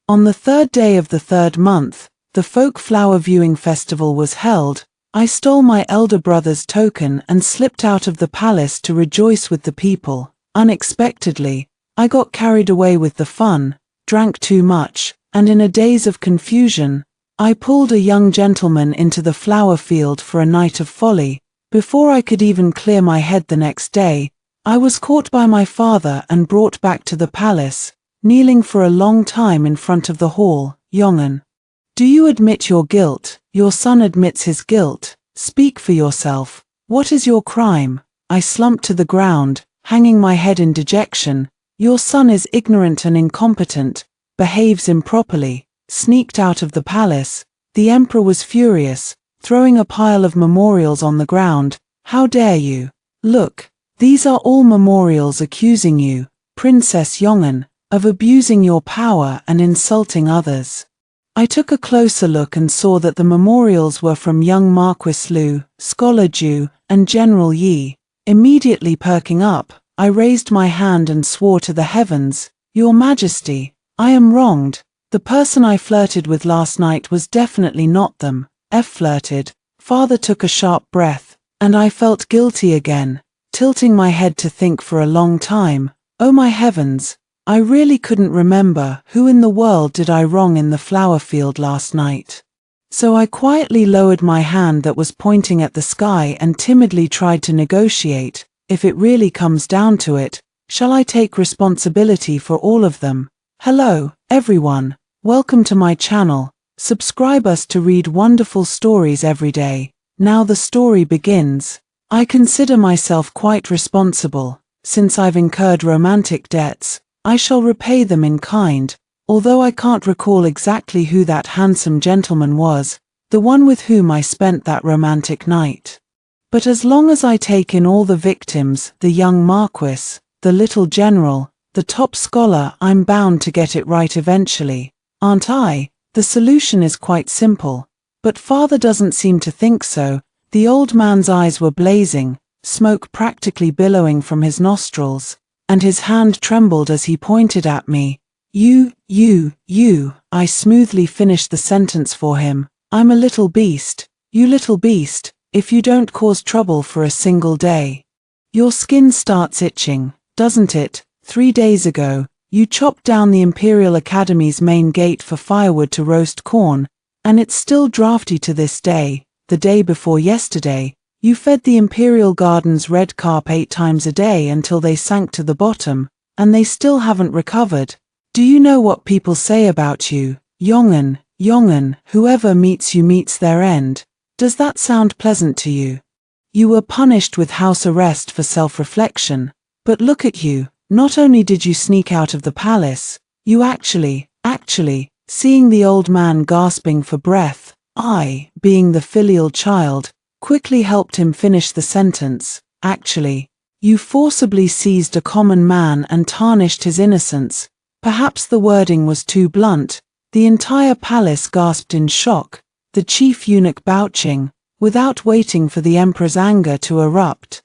On the third day of the third month, the folk flower viewing festival was held. I stole my elder brother's token and slipped out of the palace to rejoice with the people. Unexpectedly, I got carried away with the fun, drank too much, and in a daze of confusion, I pulled a young gentleman into the flower field for a night of folly. Before I could even clear my head the next day, I was caught by my father and brought back to the palace, kneeling for a long time in front of the hall. Jongen, do you admit your guilt? Your son admits his guilt. Speak for yourself. What is your crime? I slumped to the ground, hanging my head in dejection. Your son is ignorant and incompetent, behaves improperly, sneaked out of the palace. The emperor was furious, throwing a pile of memorials on the ground. How dare you? Look, these are all memorials accusing you, Princess Jongen, of abusing your power and insulting others. I took a closer look and saw that the memorials were from young Marquis Liu, Scholar Ju, and General Yi. Immediately perking up, I raised my hand and swore to the heavens, Your Majesty, I am wronged. The person I flirted with last night was definitely not them. Flirted. Father took a sharp breath, and I felt guilty again, tilting my head to think for a long time. Oh my heavens, I really couldn't remember who in the world did I wrong in the flower field last night. So I quietly lowered my hand that was pointing at the sky and timidly tried to negotiate. If it really comes down to it, shall I take responsibility for all of them? Hello, everyone. Welcome to my channel. Subscribe us to read wonderful stories every day. Now the story begins. I consider myself quite responsible. Since I've incurred romantic debts, I shall repay them in kind, although I can't recall exactly who that handsome gentleman was, the one with whom I spent that romantic night. But as long as I take in all the victims, the young Marquis, the little general, the top scholar, I'm bound to get it right eventually, aren't I? The solution is quite simple, but father doesn't seem to think so. The old man's eyes were blazing, smoke practically billowing from his nostrils, and his hand trembled as he pointed at me. You, I smoothly finished the sentence for him. I'm a little beast, you little beast, if you don't cause trouble for a single day. Your skin starts itching, doesn't it? 3 days ago, you chopped down the Imperial Academy's main gate for firewood to roast corn, and it's still drafty to this day. The day before yesterday, you fed the Imperial Gardens red carp 8 times a day until they sank to the bottom, and they still haven't recovered. Do you know what people say about you? Jongen, whoever meets you meets their end. Does that sound pleasant to you? You were punished with house arrest for self-reflection, but look at you. Not only did you sneak out of the palace, you actually, seeing the old man gasping for breath, I, being the filial child, quickly helped him finish the sentence. Actually, you forcibly seized a common man and tarnished his innocence. Perhaps the wording was too blunt. The entire palace gasped in shock, the chief eunuch bouching, without waiting for the emperor's anger to erupt,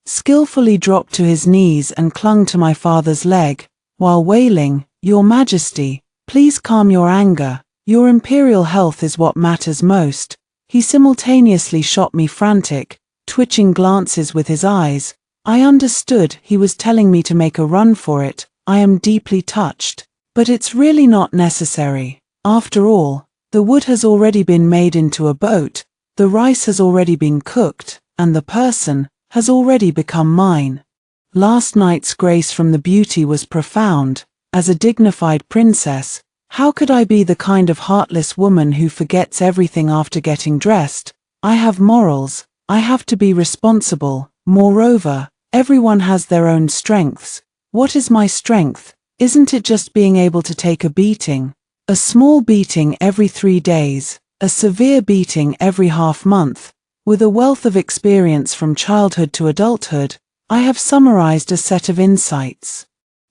skillfully dropped to his knees and clung to my father's leg, while wailing, Your Majesty, please calm your anger, your imperial health is what matters most. He simultaneously shot me frantic, twitching glances with his eyes. I understood he was telling me to make a run for it. I am deeply touched, but it's really not necessary. After all, the wood has already been made into a boat, the rice has already been cooked, and the person has already become mine. Last night's grace from the beauty was profound. As a dignified princess, how could I be the kind of heartless woman who forgets everything after getting dressed? I have morals, I have to be responsible. Moreover, everyone has their own strengths. What is my strength? Isn't it just being able to take a beating? A small beating every 3 days, a severe beating every half-month. With a wealth of experience from childhood to adulthood, I have summarized a set of insights.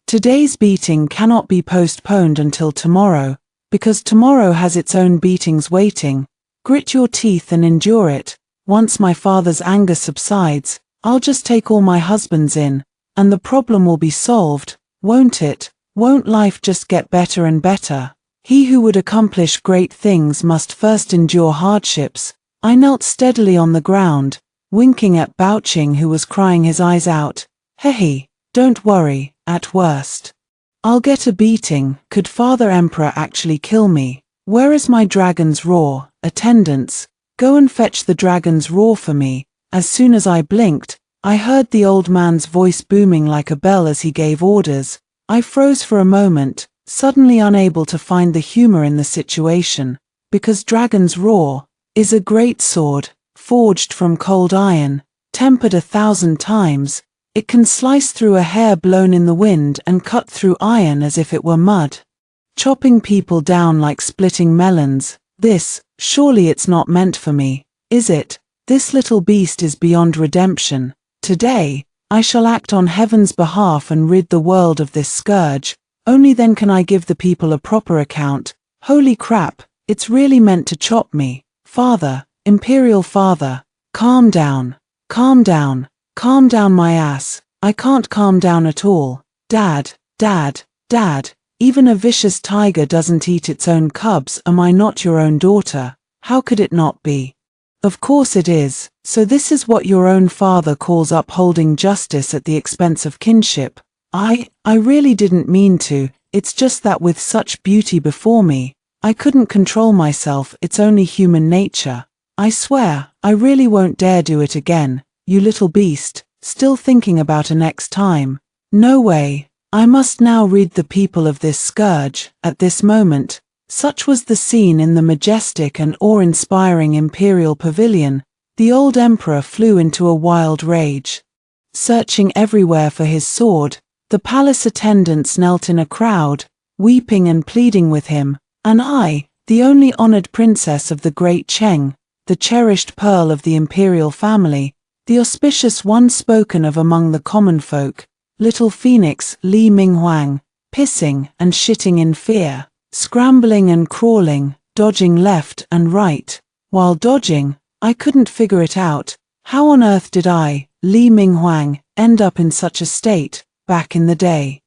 Today's beating cannot be postponed until tomorrow, because tomorrow has its own beatings waiting. Grit your teeth and endure it. Once my father's anger subsides, I'll just take all my husbands in, and the problem will be solved, won't it? Won't life just get better and better? He who would accomplish great things must first endure hardships. I knelt steadily on the ground, winking at Bouching, who was crying his eyes out. Hehe, don't worry, at worst I'll get a beating. Could Father Emperor actually kill me? Where is my dragon's roar? Attendants, go and fetch the dragon's roar for me. As soon as I blinked, I heard the old man's voice booming like a bell as he gave orders. I froze for a moment, suddenly unable to find the humor in the situation, because dragon's roar is a great sword, forged from cold iron, tempered 1,000 times. It can slice through a hair blown in the wind and cut through iron as if it were mud, chopping people down like splitting melons. Surely it's not meant for me, is it? This little beast is beyond redemption. Today, I shall act on heaven's behalf and rid the world of this scourge. Only then can I give the people a proper account. Holy crap, it's really meant to chop me. Father, Imperial Father, calm down, calm down, calm down my ass. I can't calm down at all. Dad, Dad, Dad, even a vicious tiger doesn't eat its own cubs. Am I not your own daughter? How could it not be? Of course it is. So this is what your own father calls upholding justice at the expense of kinship. I really didn't mean to. It's just that with such beauty before me, I couldn't control myself. It's only human nature. I swear, I really won't dare do it again. You little beast, still thinking about a next time. No way. I must now rid the people of this scourge. At this moment, such was the scene in the majestic and awe-inspiring imperial pavilion, the old emperor flew into a wild rage. Searching everywhere for his sword, the palace attendants knelt in a crowd, weeping and pleading with him, and I, the only honored princess of the great Cheng, the cherished pearl of the imperial family, the auspicious one spoken of among the common folk, little Phoenix Li Minghuang, pissing and shitting in fear, scrambling and crawling, dodging left and right. While dodging, I couldn't figure it out. How on earth did I, Li Minghuang, end up in such a state, back in the day?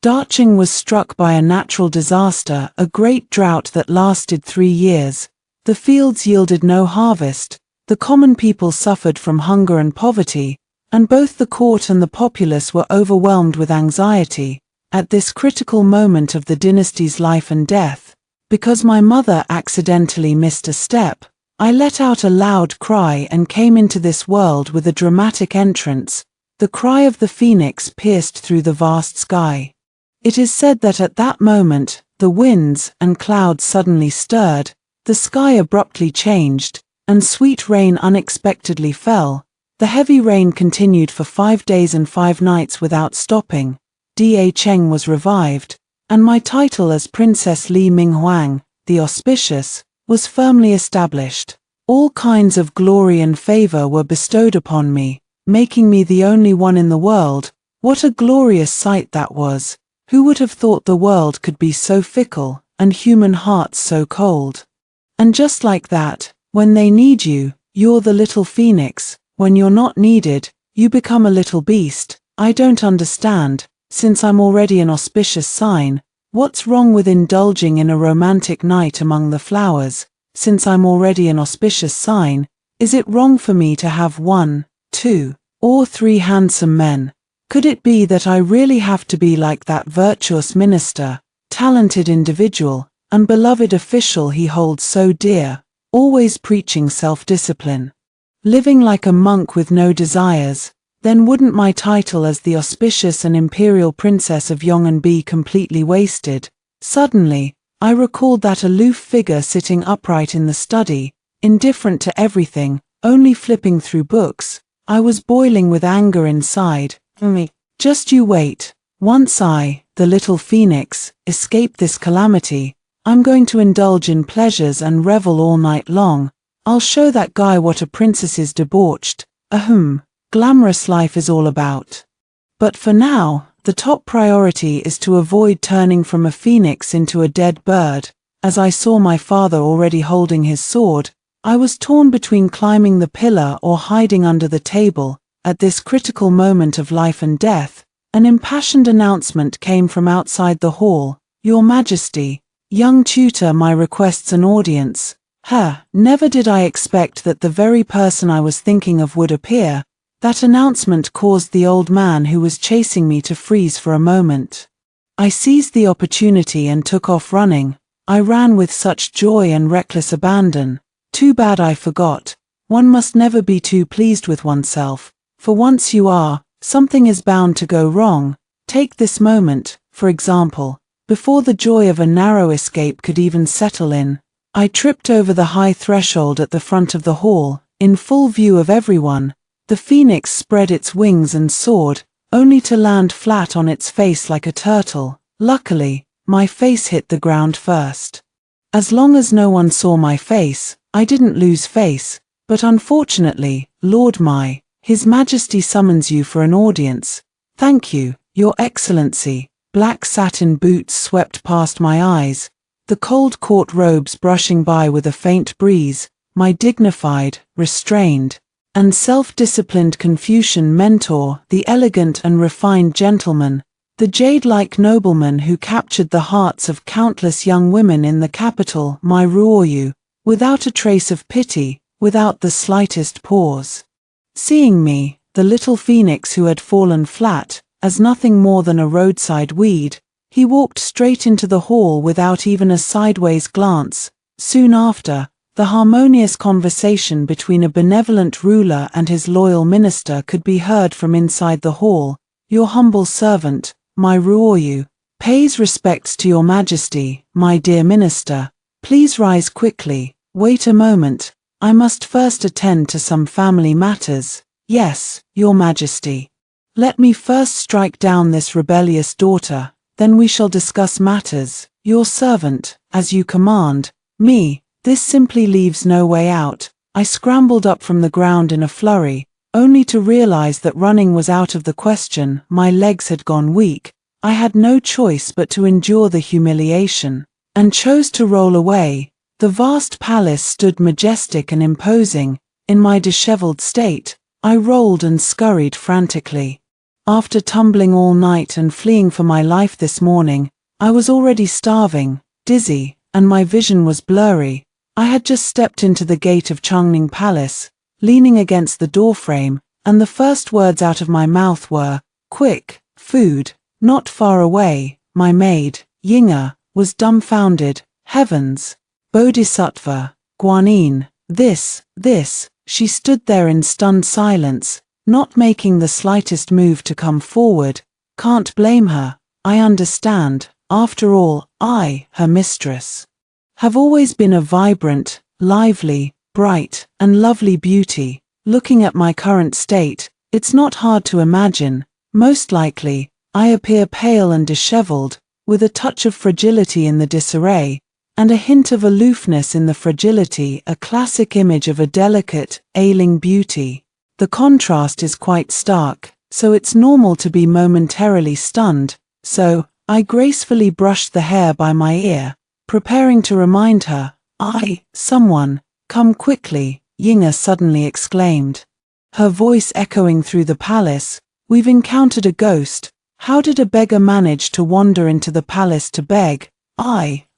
Dacheng was struck by a natural disaster, a great drought that lasted 3 years. The fields yielded no harvest, the common people suffered from hunger and poverty, and both the court and the populace were overwhelmed with anxiety. At this critical moment of the dynasty's life and death, because my mother accidentally missed a step, I let out a loud cry and came into this world with a dramatic entrance. The cry of the phoenix pierced through the vast sky. It is said that at that moment, the winds and clouds suddenly stirred, the sky abruptly changed, and sweet rain unexpectedly fell. The heavy rain continued for 5 days and 5 nights without stopping. Da Cheng was revived, and my title as Princess Li Minghuang, the Auspicious, was firmly established. All kinds of glory and favor were bestowed upon me, making me the only one in the world. What a glorious sight that was! Who would have thought the world could be so fickle, and human hearts so cold? And just like that, when they need you, you're the little phoenix. When you're not needed, you become a little beast. I don't understand. Since I'm already an auspicious sign, what's wrong with indulging in a romantic night among the flowers? Since I'm already an auspicious sign, is it wrong for me to have 1, 2, or 3 handsome men? Could it be that I really have to be like that virtuous minister, talented individual, and beloved official he holds so dear, always preaching self-discipline, living like a monk with no desires? Then wouldn't my title as the auspicious and imperial princess of Yong'an be completely wasted? Suddenly, I recalled that aloof figure sitting upright in the study, indifferent to everything, only flipping through books. I was boiling with anger inside. Just you wait. Once I, the little phoenix, escape this calamity, I'm going to indulge in pleasures and revel all night long. I'll show that guy what a princess's debauched, glamorous life is all about. But for now, the top priority is to avoid turning from a phoenix into a dead bird. As I saw my father already holding his sword, I was torn between climbing the pillar or hiding under the table. At this critical moment of life and death, an impassioned announcement came from outside the hall. Your Majesty, Young tutor, my request's an audience. Never did I expect that the very person I was thinking of would appear. That announcement caused the old man who was chasing me to freeze for a moment. I seized the opportunity and took off running. I ran with such joy and reckless abandon. Too bad I forgot. One must never be too pleased with oneself, for once you are, something is bound to go wrong. Take this moment, for example. Before the joy of a narrow escape could even settle in, I tripped over the high threshold at the front of the hall, in full view of everyone. The phoenix spread its wings and soared, only to land flat on its face like a turtle. Luckily, my face hit the ground first. As long as no one saw my face, I didn't lose face, but unfortunately, His Majesty summons you for an audience. Thank you, Your Excellency. Black satin boots swept past my eyes, the cold court robes brushing by with a faint breeze. My dignified, restrained, and self-disciplined Confucian mentor, the elegant and refined gentleman, the jade-like nobleman who captured the hearts of countless young women in the capital, my Ruoyu, without a trace of pity, without the slightest pause. Seeing me, the little phoenix who had fallen flat, as nothing more than a roadside weed, he walked straight into the hall without even a sideways glance. Soon after, the harmonious conversation between a benevolent ruler and his loyal minister could be heard from inside the hall. Your humble servant, my Ruoyu, pays respects to Your Majesty, my dear minister. Please rise quickly. Wait a moment. I must first attend to some family matters. Yes, Your Majesty. Let me first strike down this rebellious daughter, then we shall discuss matters. Your servant, as you command. Me. This simply leaves no way out. I scrambled up from the ground in a flurry, only to realize that running was out of the question. My legs had gone weak. I had no choice but to endure the humiliation, and chose to roll away. The vast palace stood majestic and imposing. In my disheveled state, I rolled and scurried frantically. After tumbling all night and fleeing for my life this morning, I was already starving, dizzy, and my vision was blurry. I had just stepped into the gate of Changning Palace, leaning against the doorframe, and the first words out of my mouth were, "Quick, food." Not far away, my maid, Yinga, was dumbfounded. Heavens! Bodhisattva, Guanyin, this, she stood there in stunned silence, not making the slightest move to come forward. Can't blame her. I understand. After all, I, her mistress, have always been a vibrant, lively, bright, and lovely beauty. Looking at my current state, it's not hard to imagine. Most likely, I appear pale and disheveled, with a touch of fragility in the disarray, and a hint of aloofness in the fragility, a classic image of a delicate, ailing beauty. The contrast is quite stark, so it's normal to be momentarily stunned. So, I gracefully brushed the hair by my ear, preparing to remind her. Someone, come quickly, Yinga suddenly exclaimed. Her voice echoing through the palace. We've encountered a ghost. How did a beggar manage to wander into the palace to beg?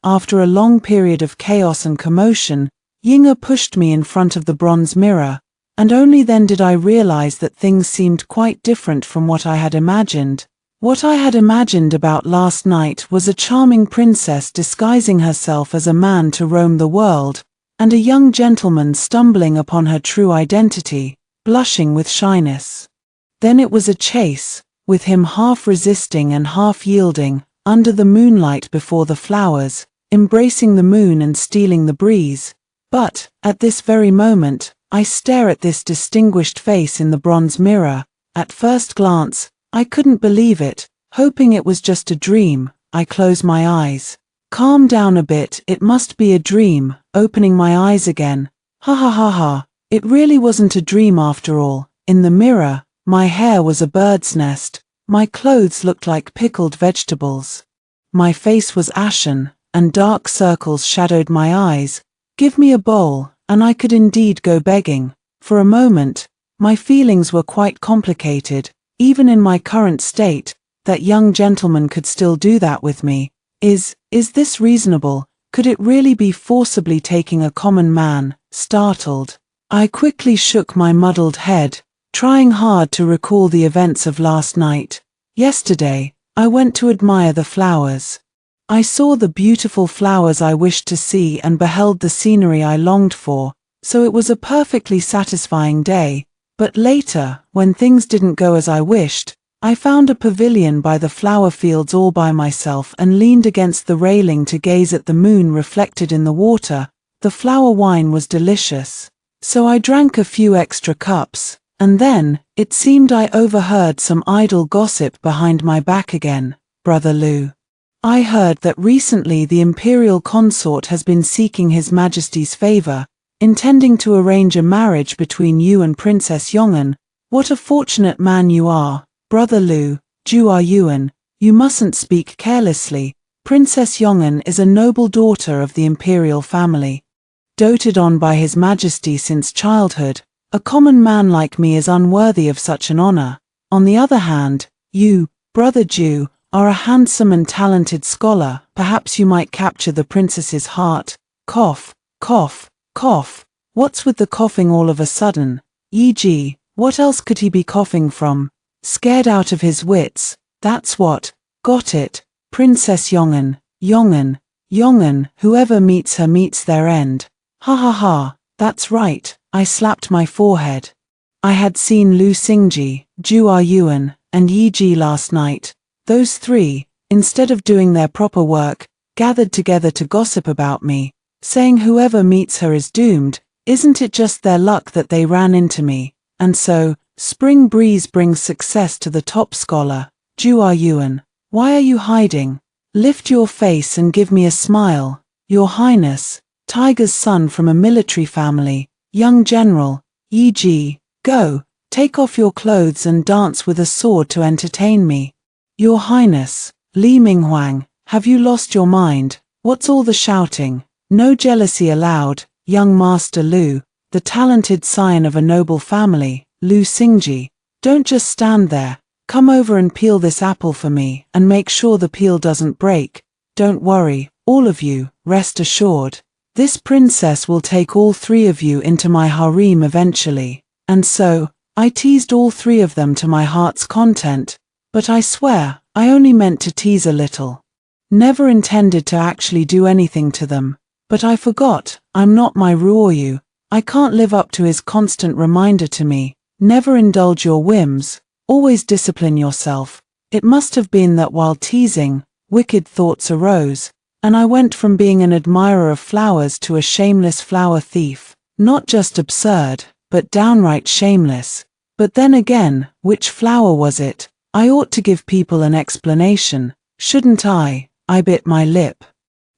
After a long period of chaos and commotion, Yinga pushed me in front of the bronze mirror, and only then did I realize that things seemed quite different from what I had imagined. What I had imagined about last night was a charming princess disguising herself as a man to roam the world, and a young gentleman stumbling upon her true identity, blushing with shyness. Then it was a chase, with him half resisting and half yielding, under the moonlight before the flowers, embracing the moon and stealing the breeze. But, at this very moment, I stare at this distinguished face in the bronze mirror. At first glance, I couldn't believe it. Hoping it was just a dream, I close my eyes. Calm down a bit, it must be a dream. Opening my eyes again. Ha. It really wasn't a dream after all. In the mirror, my hair was a bird's nest. My clothes looked like pickled vegetables. My face was ashen, and dark circles shadowed my eyes. Give me a bowl, and I could indeed go begging. For a moment, my feelings were quite complicated. Even in my current state, that young gentleman could still do that with me. Is this reasonable? Could it really be forcibly taking a common man? Startled, I quickly shook my muddled head, trying hard to recall the events of last night. Yesterday, I went to admire the flowers. I saw the beautiful flowers I wished to see and beheld the scenery I longed for, so it was a perfectly satisfying day. But later, when things didn't go as I wished, I found a pavilion by the flower fields all by myself and leaned against the railing to gaze at the moon reflected in the water. The flower wine was delicious, so I drank a few extra cups, and then, it seemed I overheard some idle gossip behind my back again. Brother Lou, I heard that recently the imperial consort has been seeking His Majesty's favor, intending to arrange a marriage between you and Princess Yongan. What a fortunate man you are, Brother Lou, Jua Yuan. You mustn't speak carelessly. Princess Yongan is a noble daughter of the imperial family, doted on by His Majesty since childhood. A common man like me is unworthy of such an honor. On the other hand, you, Brother Ju, are a handsome and talented scholar. Perhaps you might capture the princess's heart. Cough, cough, cough. What's with the coughing all of a sudden? E.g., what else could he be coughing from? Scared out of his wits, that's what. Got it. Princess Yongan, Yongan, Yongan. Whoever meets her meets their end. Ha ha ha, that's right. I slapped my forehead. I had seen Lu Xingji, Jua Yuan, and Yi Ji last night. Those three, instead of doing their proper work, gathered together to gossip about me, saying whoever meets her is doomed. Isn't it just their luck that they ran into me? And so, spring breeze brings success to the top scholar. Jua Yuan, why are you hiding? Lift your face and give me a smile. Your Highness, Tiger's son from a military family, young general. Yi Ji, go, take off your clothes and dance with a sword to entertain me. Your Highness, Li Minghuang, have you lost your mind? What's all the shouting? No jealousy allowed. Young Master Lu, the talented scion of a noble family, Lu Xingji, don't just stand there. Come over and peel this apple for me, and make sure the peel doesn't break. Don't worry, all of you, rest assured. This princess will take all three of you into my harem eventually. And so, I teased all three of them to my heart's content, but I swear, I only meant to tease a little. Never intended to actually do anything to them. But I forgot, I'm not my Ruoyu. I can't live up to his constant reminder to me, never indulge your whims, always discipline yourself. It must have been that while teasing, wicked thoughts arose, and I went from being an admirer of flowers to a shameless flower thief. Not just absurd, but downright shameless. But then again, which flower was it? I ought to give people an explanation, shouldn't I? I bit my lip,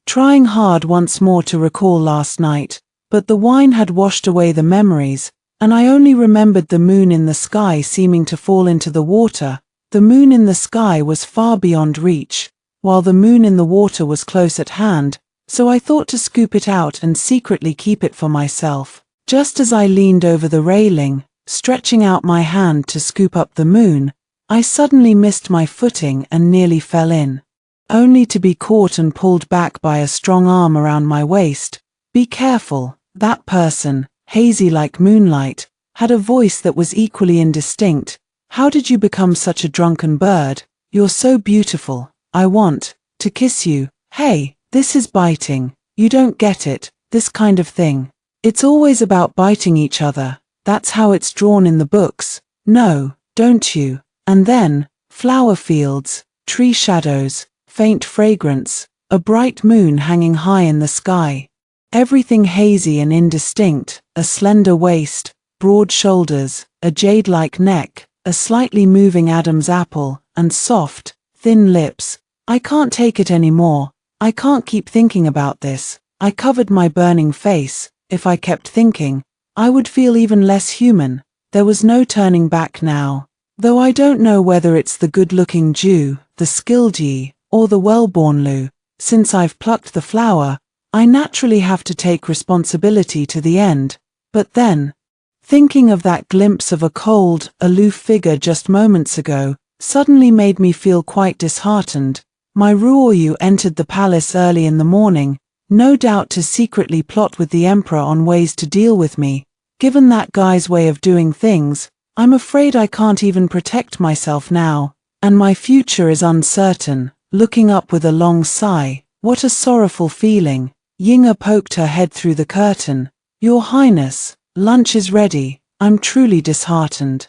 trying hard once more to recall last night, but the wine had washed away the memories, and I only remembered the moon in the sky seeming to fall into the water. The moon in the sky was far beyond reach, while the moon in the water was close at hand, so I thought to scoop it out and secretly keep it for myself. Just as I leaned over the railing, stretching out my hand to scoop up the moon, I suddenly missed my footing and nearly fell in, only to be caught and pulled back by a strong arm around my waist. Be careful. That person, hazy like moonlight, had a voice that was equally indistinct. How did you become such a drunken bird? You're so beautiful. I want to kiss you. Hey, this is biting. You don't get it, this kind of thing. It's always about biting each other. That's how it's drawn in the books. No, don't you? And then, flower fields, tree shadows, faint fragrance, a bright moon hanging high in the sky. Everything hazy and indistinct, a slender waist, broad shoulders, a jade-like neck, a slightly moving Adam's apple, and soft, thin lips. I can't take it anymore. I can't keep thinking about this. I covered my burning face. If I kept thinking, I would feel even less human. There was no turning back now. Though I don't know whether it's the good-looking Jew, the skilled Yi, or the well-born Lu. Since I've plucked the flower, I naturally have to take responsibility to the end. But then, thinking of that glimpse of a cold, aloof figure just moments ago, suddenly made me feel quite disheartened. My Ruoyu entered the palace early in the morning, no doubt to secretly plot with the emperor on ways to deal with me. Given that guy's way of doing things, I'm afraid I can't even protect myself now, and my future is uncertain. Looking up with a long sigh, what a sorrowful feeling. Yinga poked her head through the curtain. Your Highness, lunch is ready. I'm truly disheartened.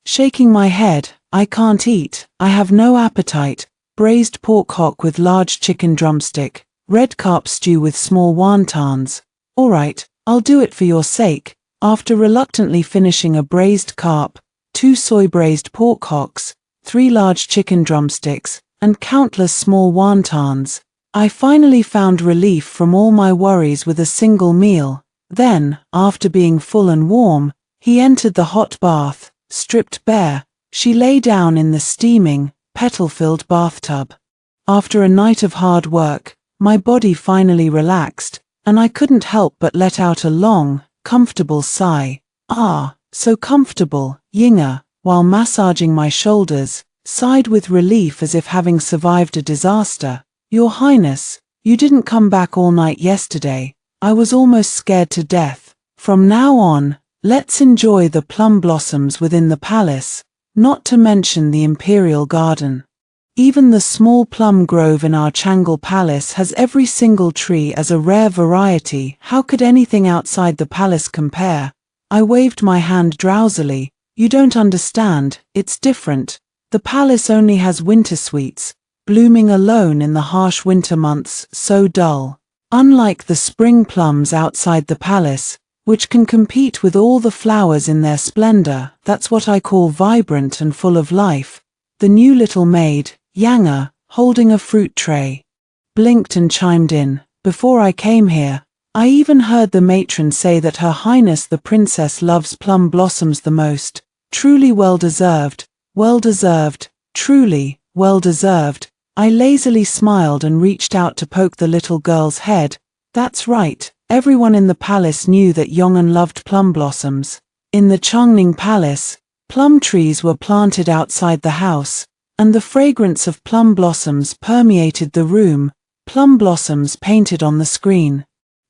Shaking my head, I can't eat, I have no appetite. Braised pork hock with large chicken drumstick, red carp stew with small wontons. All right, I'll do it for your sake. After reluctantly finishing a braised carp, 2 soy braised pork hocks, 3 large chicken drumsticks, and countless small wontons, I finally found relief from all my worries with a single meal. Then, after being full and warm, he entered the hot bath. Stripped bare, she lay down in the steaming, petal-filled bathtub. After a night of hard work, my body finally relaxed, and I couldn't help but let out a long, comfortable sigh. Ah, so comfortable. Yinga, while massaging my shoulders, sighed with relief as if having survived a disaster. Your Highness, you didn't come back all night yesterday. I was almost scared to death. From now on, let's enjoy the plum blossoms within the palace, not to mention the imperial garden. Even the small plum grove in our Changal palace has every single tree as a rare variety. How could anything outside the palace compare? I waved my hand drowsily. You don't understand, it's different. The palace only has winter sweets, blooming alone in the harsh winter months, so dull. Unlike the spring plums outside the palace, which can compete with all the flowers in their splendor, that's what I call vibrant and full of life. The new little maid, Yanga, holding a fruit tray, blinked and chimed in. Before I came here, I even heard the matron say that Her Highness the Princess loves plum blossoms the most. Truly well deserved, truly well deserved. I lazily smiled and reached out to poke the little girl's head. That's right, everyone in the palace knew that Yongan loved plum blossoms. In the Chongning Palace, plum trees were planted outside the house, and the fragrance of plum blossoms permeated the room. Plum blossoms painted on the screen,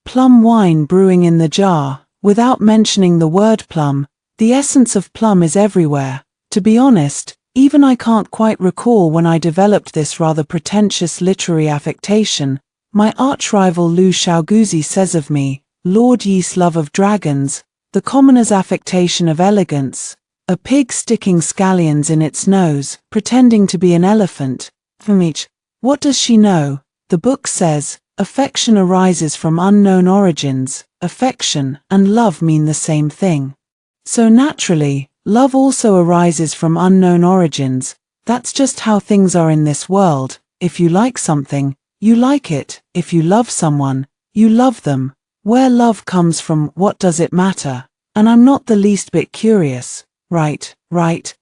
plum wine brewing in the jar. Without mentioning the word plum, the essence of plum is everywhere. To be honest, even I can't quite recall when I developed this rather pretentious literary affectation. My arch-rival Lu Xiaoguzi says of me, Lord Yi's love of dragons, the commoner's affectation of elegance, a pig sticking scallions in its nose, pretending to be an elephant. What does she know? The book says, affection arises from unknown origins. Affection and love mean the same thing. So naturally, love also arises from unknown origins. That's just how things are in this world. If you like something, you like it. If you love someone, you love them. Where love comes from, what does it matter? And I'm not the least bit curious. Right,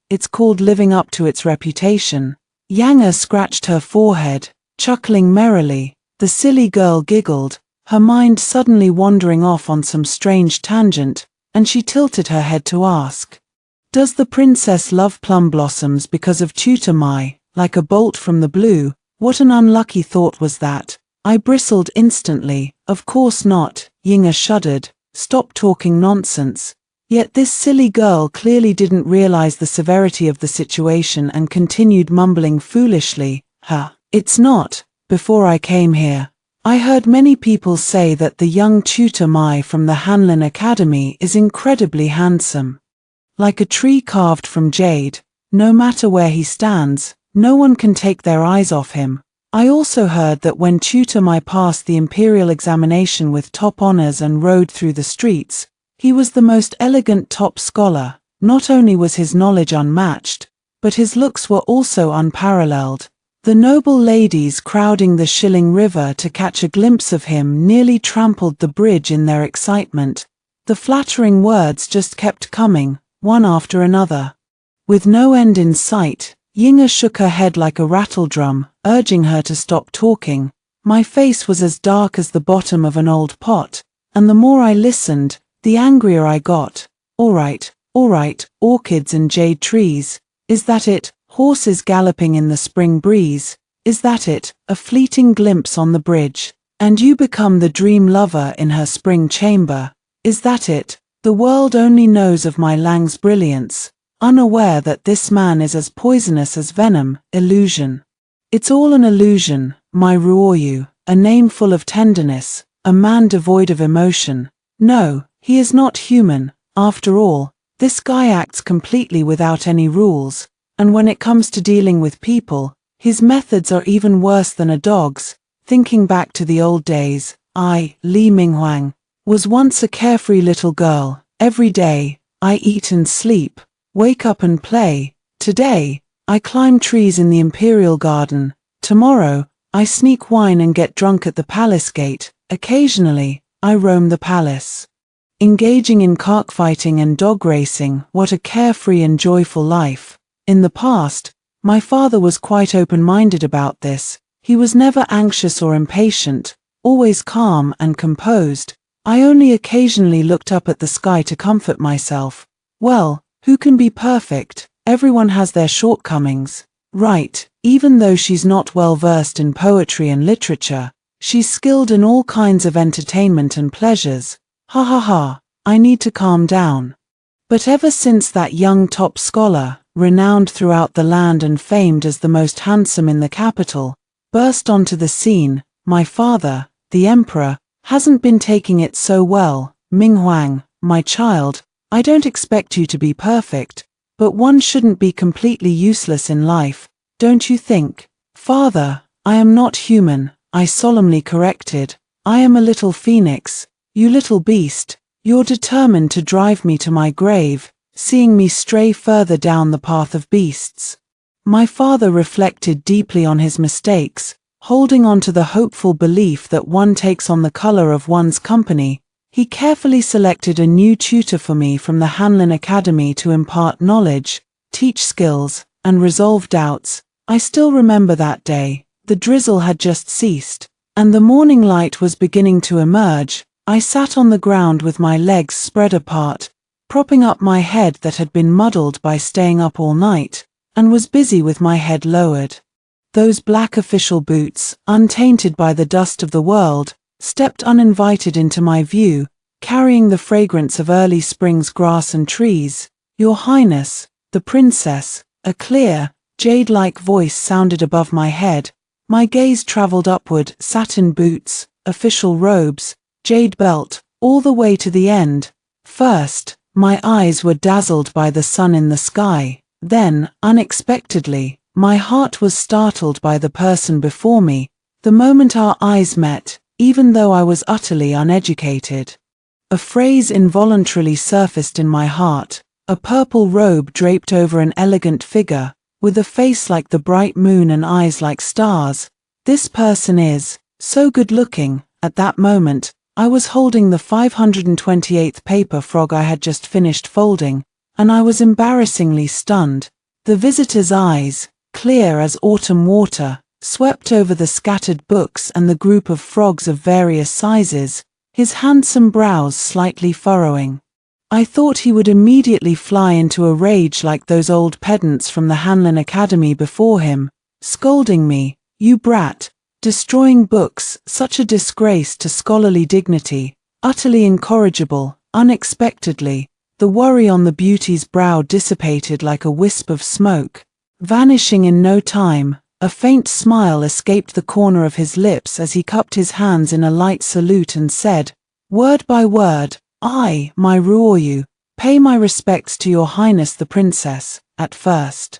it's called living up to its reputation. Yanga scratched her forehead, chuckling merrily. The silly girl giggled, her mind suddenly wandering off on some strange tangent, and she tilted her head to ask, does the princess love plum blossoms because of Tutor Mai? Like a bolt from the blue, what an unlucky thought was that. I bristled instantly. Of course not. Yinga shuddered. Stop talking nonsense. Yet this silly girl clearly didn't realize the severity of the situation and continued mumbling foolishly, it's not. Before I came here, I heard many people say that the young Tutor Mai from the Hanlin Academy is incredibly handsome. Like a tree carved from jade, no matter where he stands, no one can take their eyes off him. I also heard that when Tutor Mai passed the imperial examination with top honors and rode through the streets, he was the most elegant top scholar. Not only was his knowledge unmatched, but his looks were also unparalleled. The noble ladies crowding the Shilling River to catch a glimpse of him nearly trampled the bridge in their excitement. The flattering words just kept coming, one after another. With no end in sight, Yinga shook her head like a rattledrum, urging her to stop talking. My face was as dark as the bottom of an old pot, and the more I listened, the angrier I got. All right, orchids and jade trees. Is that it? Horses galloping in the spring breeze. Is that it, a fleeting glimpse on the bridge? And you become the dream lover in her spring chamber. Is that it? The world only knows of my Lang's brilliance, unaware that this man is as poisonous as venom. Illusion. It's all an illusion, my Ruoyu, a name full of tenderness, a man devoid of emotion. No, he is not human. After all, this guy acts completely without any rules, and when it comes to dealing with people, his methods are even worse than a dog's. Thinking back to the old days, I, Li Minghuang, was once a carefree little girl. Every day, I eat and sleep, wake up and play. Today, I climb trees in the Imperial Garden. Tomorrow, I sneak wine and get drunk at the palace gate. Occasionally, I roam the palace, engaging in cockfighting and dog racing. What a carefree and joyful life. In the past, my father was quite open-minded about this. He was never anxious or impatient, always calm and composed. I only occasionally looked up at the sky to comfort myself. Well, who can be perfect? Everyone has their shortcomings. Right, even though she's not well versed in poetry and literature, she's skilled in all kinds of entertainment and pleasures. Ha ha ha, I need to calm down. But ever since that young top scholar, renowned throughout the land and famed as the most handsome in the capital, burst onto the scene, my father, the emperor, hasn't been taking it so well. Minghuang, my child, I don't expect you to be perfect, but one shouldn't be completely useless in life, don't you think? Father, I am not human, I solemnly corrected. I am a little phoenix. You little beast, you're determined to drive me to my grave, seeing me stray further down the path of beasts. My father reflected deeply on his mistakes, holding on to the hopeful belief that one takes on the color of one's company. He carefully selected a new tutor for me from the Hanlin Academy to impart knowledge, teach skills, and resolve doubts. I still remember that day. The drizzle had just ceased, and the morning light was beginning to emerge. I sat on the ground with my legs spread apart, propping up my head that had been muddled by staying up all night, and was busy with my head lowered. Those black official boots, untainted by the dust of the world, stepped uninvited into my view, carrying the fragrance of early spring's grass and trees. Your Highness, the princess, a clear, jade-like voice sounded above my head. My gaze traveled upward. Satin boots, official robes, jade belt, all the way to the end. First, my eyes were dazzled by the sun in the sky. Then, unexpectedly, my heart was startled by the person before me. The moment our eyes met, even though I was utterly uneducated, a phrase involuntarily surfaced in my heart. A purple robe draped over an elegant figure, with a face like the bright moon and eyes like stars. This person is so good-looking. At that moment, I was holding the 528th paper frog I had just finished folding, and I was embarrassingly stunned. The visitor's eyes, clear as autumn water, swept over the scattered books and the group of frogs of various sizes, his handsome brows slightly furrowing. I thought he would immediately fly into a rage like those old pedants from the Hanlin Academy before him, scolding me, "You brat, destroying books, such a disgrace to scholarly dignity, utterly incorrigible." Unexpectedly, the worry on the beauty's brow dissipated like a wisp of smoke, vanishing in no time. A faint smile escaped the corner of his lips as he cupped his hands in a light salute and said, word by word, "I, my Ruoyu, pay my respects to your Highness the Princess." At first,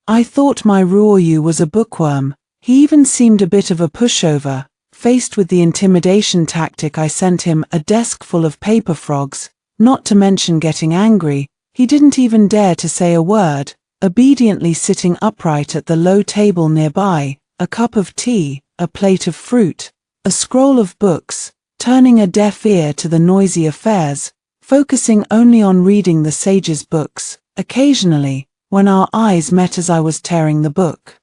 I thought my Ruoyu was a bookworm. He even seemed a bit of a pushover. Faced with the intimidation tactic I sent him a desk full of paper frogs, not to mention getting angry, he didn't even dare to say a word, obediently sitting upright at the low table nearby, a cup of tea, a plate of fruit, a scroll of books, turning a deaf ear to the noisy affairs, focusing only on reading the sage's books. Occasionally, when our eyes met as I was tearing the book,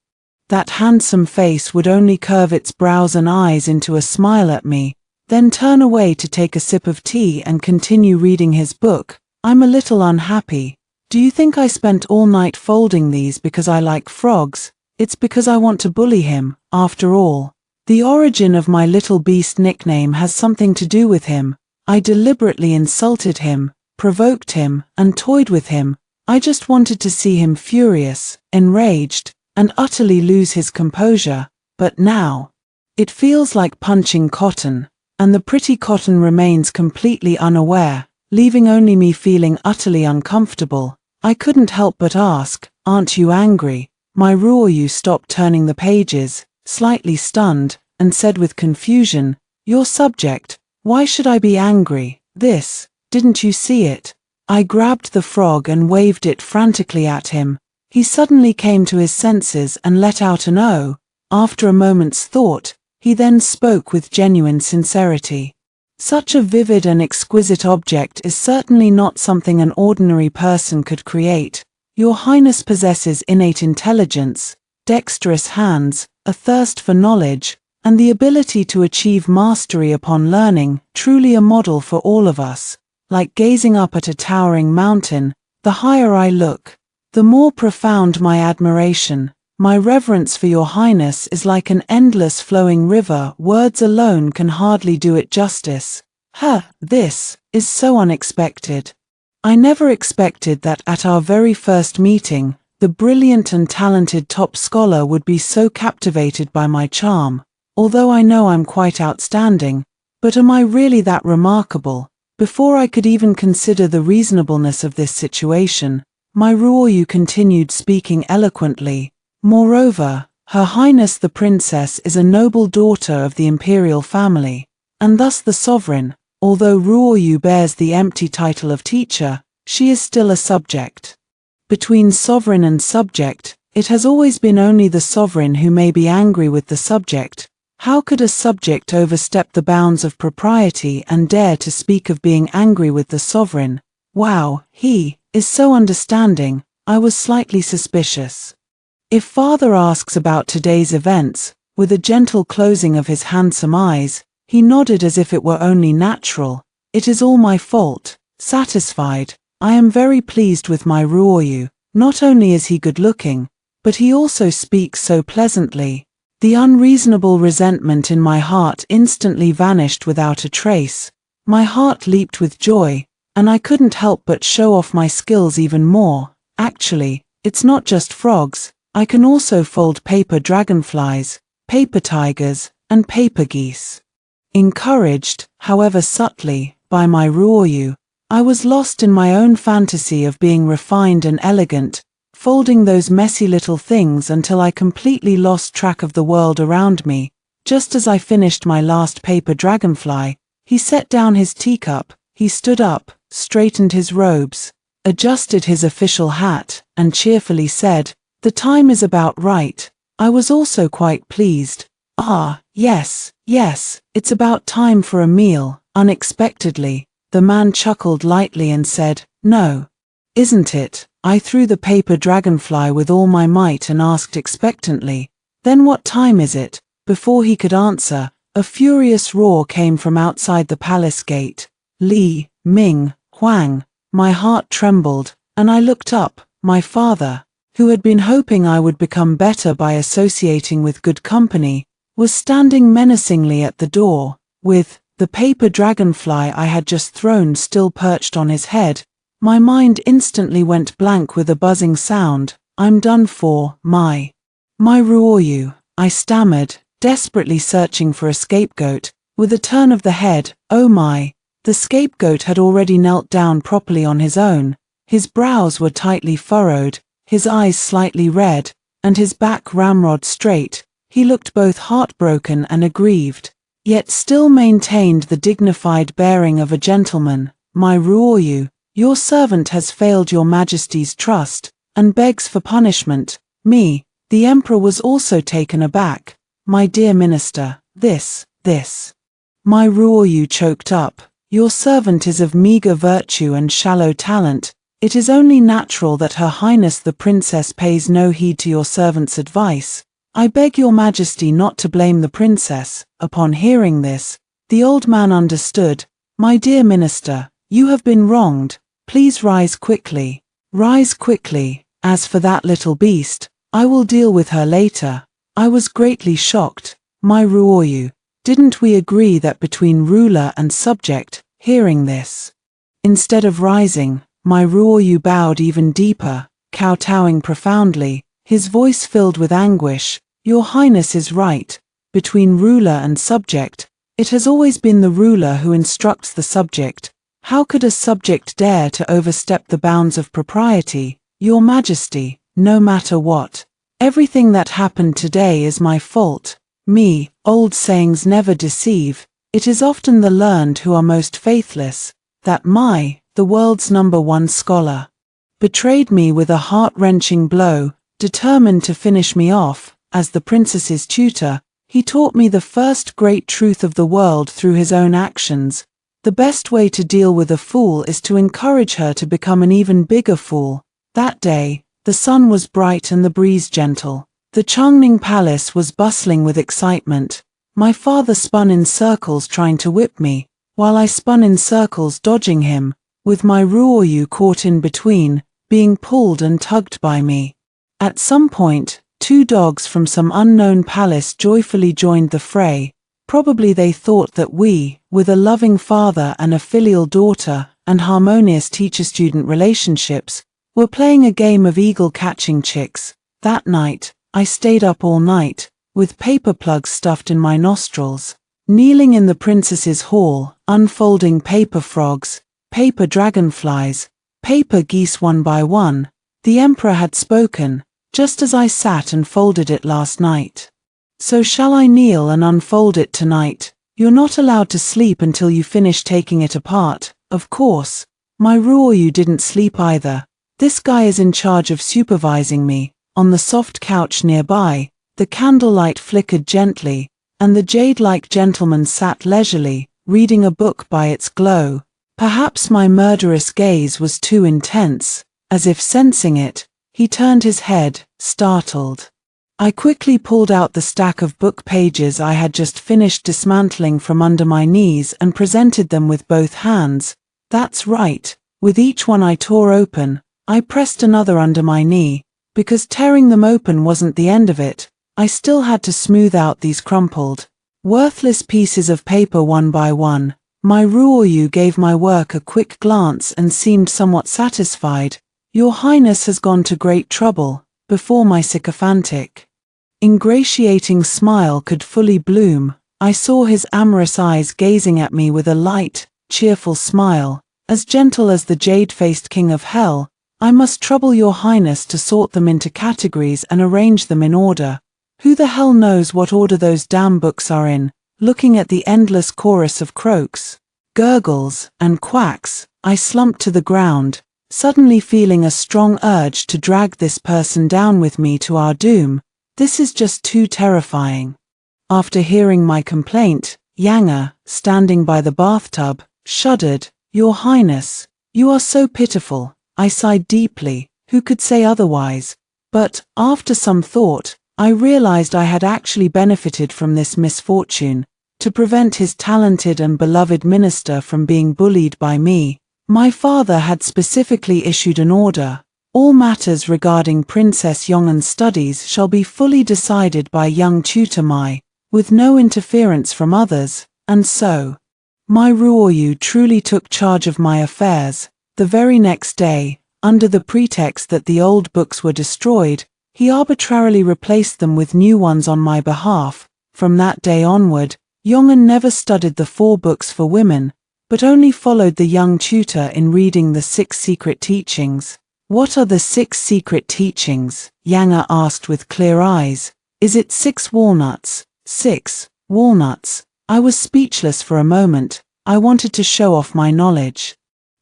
that handsome face would only curve its brows and eyes into a smile at me, then turn away to take a sip of tea and continue reading his book. I'm a little unhappy. Do you think I spent all night folding these because I like frogs? It's because I want to bully him. after all. The origin of my little beast nickname has something to do with him. I deliberately insulted him, provoked him, and toyed with him. I just wanted to see him furious, enraged, and utterly lose his composure. But now, it feels like punching cotton, and the pretty cotton remains completely unaware, leaving only me feeling utterly uncomfortable. I couldn't help but ask, "Aren't you angry?" My Ruoyu stopped turning the pages, slightly stunned, and said with confusion, "Your subject, why should I be angry? Didn't you see it?" I grabbed the frog and waved it frantically at him. He suddenly came to his senses and let out an "oh." After a moment's thought, he then spoke with genuine sincerity. "Such a vivid and exquisite object is certainly not something an ordinary person could create. Your Highness possesses innate intelligence, dexterous hands, a thirst for knowledge, and the ability to achieve mastery upon learning, truly a model for all of us. Like gazing up at a towering mountain, the higher I look, the more profound my admiration. My reverence for your Highness is like an endless flowing river. Words alone can hardly do it justice. This is so unexpected. I never expected that at our very first meeting, the brilliant and talented top scholar would be so captivated by my charm. Although I know I'm quite outstanding, but am I really that remarkable? Before I could even consider the reasonableness of this situation, my Ruoyu continued speaking eloquently. Moreover, Her Highness the Princess is a noble daughter of the imperial family, and thus the sovereign. Although Ruoyu bears the empty title of teacher, she is still a subject. Between sovereign and subject, it has always been only the sovereign who may be angry with the subject. How could a subject overstep the bounds of propriety and dare to speak of being angry with the sovereign? Wow, he is so understanding. I was slightly suspicious. If father asks about today's events, with a gentle closing of his handsome eyes, he nodded as if it were only natural. It is all my fault. Satisfied, I am very pleased with my Ruoyu. Not only is he good-looking, but he also speaks so pleasantly. The unreasonable resentment in my heart instantly vanished without a trace. My heart leaped with joy, and I couldn't help but show off my skills even more. Actually, it's not just frogs. I can also fold paper dragonflies, paper tigers, and paper geese. Encouraged, however subtly, by my Ruoyu, I was lost in my own fantasy of being refined and elegant, folding those messy little things until I completely lost track of the world around me. Just as I finished my last paper dragonfly, he set down his teacup, he stood up, straightened his robes, adjusted his official hat, and cheerfully said, "The time is about right." I was also quite pleased. Yes, it's about time for a meal." Unexpectedly, the man chuckled lightly and said, "No, isn't it?" I threw the paper dragonfly with all my might and asked expectantly, "Then what time is it?" Before he could answer, a furious roar came from outside the palace gate. "Li, Ming, Huang." My heart trembled, and I looked up. My father, who had been hoping I would become better by associating with good company, was standing menacingly at the door, with the paper dragonfly I had just thrown still perched on his head. My mind instantly went blank with a buzzing sound. "I'm done for, my Ruoyu," I stammered, desperately searching for a scapegoat. With a turn of the head, oh my, the scapegoat had already knelt down properly on his own. His brows were tightly furrowed, his eyes slightly red, and his back ramrod straight. He looked both heartbroken and aggrieved, yet still maintained the dignified bearing of a gentleman. "My Ruoyu, your servant has failed your majesty's trust, and begs for punishment." Me, the emperor, was also taken aback. "My dear minister, this. My Ruoyu choked up. "Your servant is of meager virtue and shallow talent. It is only natural that Her Highness the Princess pays no heed to your servant's advice. I beg your majesty not to blame the princess." Upon hearing this, the old man understood. "My dear minister, you have been wronged. Please rise quickly. Rise quickly. As for that little beast, I will deal with her later." I was greatly shocked. My Ruoyu, didn't we agree that between ruler and subject? Hearing this, instead of rising, my Ruoyu bowed even deeper, kowtowing profoundly, his voice filled with anguish. Your Highness is right. Between ruler and subject, it has always been the ruler who instructs the subject. How could a subject dare to overstep the bounds of propriety? Your Majesty, no matter what, everything that happened today is my fault. Me, old sayings never deceive. It is often the learned who are most faithless. That the world's #1 scholar, betrayed me with a heart-wrenching blow, determined to finish me off. As the princess's tutor, he taught me the first great truth of the world through his own actions. The best way to deal with a fool is to encourage her to become an even bigger fool. That day, the sun was bright and the breeze gentle. The Changning Palace was bustling with excitement. My father spun in circles trying to whip me, while I spun in circles dodging him, with my Ruoyu caught in between, being pulled and tugged by me. At some point, 2 dogs from some unknown palace joyfully joined the fray. Probably they thought that we, with a loving father and a filial daughter, and harmonious teacher-student relationships, were playing a game of eagle-catching chicks. That night, I stayed up all night, with paper plugs stuffed in my nostrils, kneeling in the princess's hall, unfolding paper frogs, paper dragonflies, paper geese one by one. The emperor had spoken, just as I sat and folded it last night. So shall I kneel and unfold it tonight? You're not allowed to sleep until you finish taking it apart. Of course, my Ruoyu didn't sleep either. This guy is in charge of supervising me. On the soft couch nearby, the candlelight flickered gently, and the jade-like gentleman sat leisurely, reading a book by its glow. Perhaps my murderous gaze was too intense. As if sensing it, he turned his head, startled. I quickly pulled out the stack of book pages I had just finished dismantling from under my knees and presented them with both hands. That's right, with each one I tore open, I pressed another under my knee, because tearing them open wasn't the end of it. I still had to smooth out these crumpled, worthless pieces of paper one by one. My Ruoyu gave my work a quick glance and seemed somewhat satisfied. Your Highness has gone to great trouble. Before my sycophantic, ingratiating smile could fully bloom, I saw his amorous eyes gazing at me with a light, cheerful smile, as gentle as the jade-faced king of hell. I must trouble your Highness to sort them into categories and arrange them in order. Who the hell knows what order those damn books are in? Looking at the endless chorus of croaks, gurgles, and quacks, I slumped to the ground, suddenly feeling a strong urge to drag this person down with me to our doom. This is just too terrifying. After hearing my complaint, Yang, standing by the bathtub, shuddered. Your Highness, you are so pitiful. I sighed deeply. Who could say otherwise? But, after some thought, I realized I had actually benefited from this misfortune. To prevent his talented and beloved minister from being bullied by me, my father had specifically issued an order. All matters regarding Princess Yong'an's studies shall be fully decided by young tutor Mai, with no interference from others, and so, my Ruoyu truly took charge of my affairs. The very next day, under the pretext that the old books were destroyed, he arbitrarily replaced them with new ones on my behalf. From that day onward, Yong'an never studied the 4 books for women, but only followed the young tutor in reading the 6 secret teachings. What are the 6 secret teachings? Yang asked with clear eyes. Is it 6 walnuts? 6 walnuts. I was speechless for a moment. I wanted to show off my knowledge,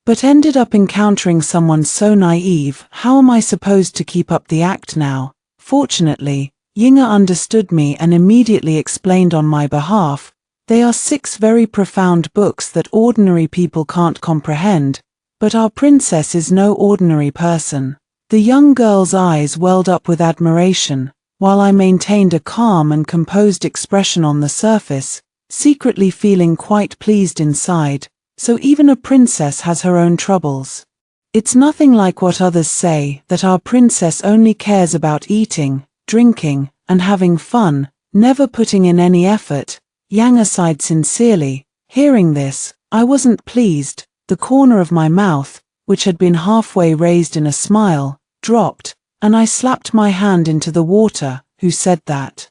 but ended up encountering someone so naive. How am I supposed to keep up the act now? Fortunately, Yinga understood me and immediately explained on my behalf. They are 6 very profound books that ordinary people can't comprehend, but our princess is no ordinary person. The young girl's eyes welled up with admiration, while I maintained a calm and composed expression on the surface, secretly feeling quite pleased inside. So even a princess has her own troubles. It's nothing like what others say, that our princess only cares about eating, drinking, and having fun, never putting in any effort, Yang sighed sincerely. Hearing this, I wasn't pleased. The corner of my mouth, which had been halfway raised in a smile, dropped, and I slapped my hand into the water. Who said that?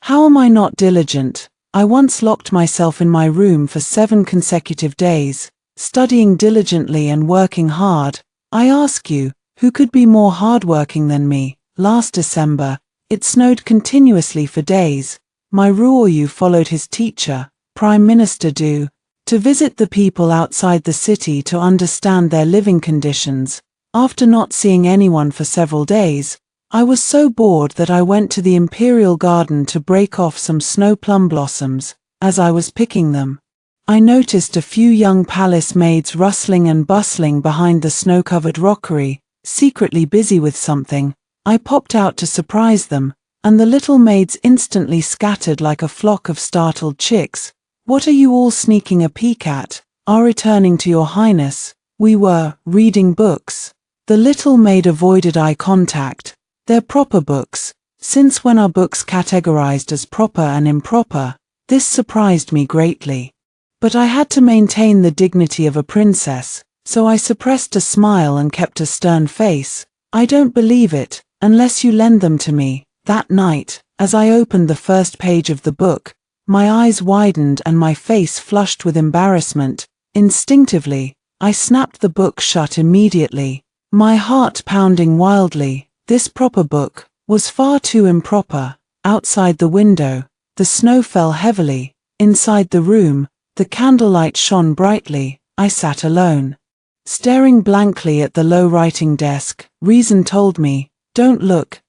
How am I not diligent? I once locked myself in my room for 7 consecutive days, studying diligently and working hard. I ask you, who could be more hardworking than me? Last December, it snowed continuously for days. My Ruoyu followed his teacher, Prime Minister Du, to visit the people outside the city to understand their living conditions. After not seeing anyone for several days, I was so bored that I went to the Imperial Garden to break off some snow plum blossoms. As I was picking them, I noticed a few young palace maids rustling and bustling behind the snow-covered rockery, secretly busy with something. I popped out to surprise them, and the little maids instantly scattered like a flock of startled chicks. What are you all sneaking a peek at? Are returning to your highness. We were reading books. The little maid avoided eye contact. They're proper books. Since when are books categorized as proper and improper? This surprised me greatly. But I had to maintain the dignity of a princess, so I suppressed a smile and kept a stern face. I don't believe it, unless you lend them to me. That night, as I opened the first page of the book, my eyes widened and my face flushed with embarrassment. Instinctively, I snapped the book shut immediately, my heart pounding wildly. This proper book was far too improper. Outside the window, the snow fell heavily. Inside the room, the candlelight shone brightly. I sat alone, staring blankly at the low writing desk. Reason told me, don't look,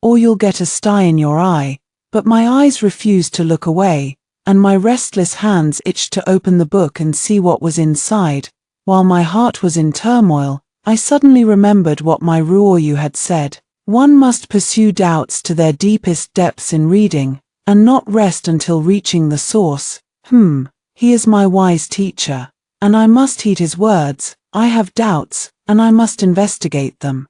or you'll get a sty in your eye. But my eyes refused to look away, and my restless hands itched to open the book and see what was inside. While my heart was in turmoil, I suddenly remembered what my Ruoyu had said. One must pursue doubts to their deepest depths in reading, and not rest until reaching the source. He is my wise teacher, and I must heed his words. I have doubts, and I must investigate them.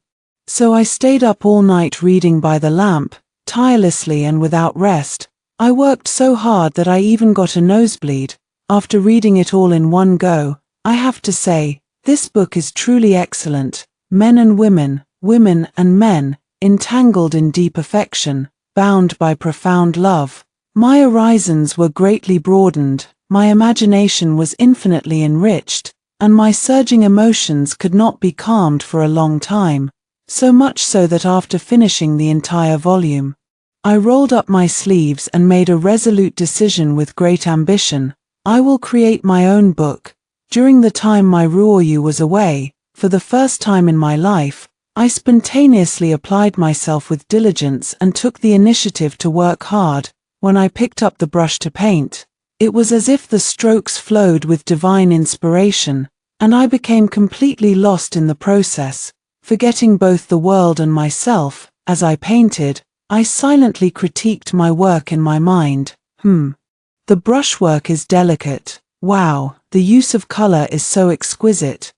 So I stayed up all night reading by the lamp, tirelessly and without rest. I worked so hard that I even got a nosebleed. After reading it all in one go, I have to say, this book is truly excellent. Men and women, women and men, entangled in deep affection, bound by profound love. My horizons were greatly broadened, my imagination was infinitely enriched, and my surging emotions could not be calmed for a long time. So much so that after finishing the entire volume, I rolled up my sleeves and made a resolute decision with great ambition. I will create my own book. During the time my Ruoyu was away, for the first time in my life, I spontaneously applied myself with diligence and took the initiative to work hard. When I picked up the brush to paint, it was as if the strokes flowed with divine inspiration, and I became completely lost in the process, forgetting both the world and myself. As I painted, I silently critiqued my work in my mind. The brushwork is delicate. Wow, the use of color is so exquisite.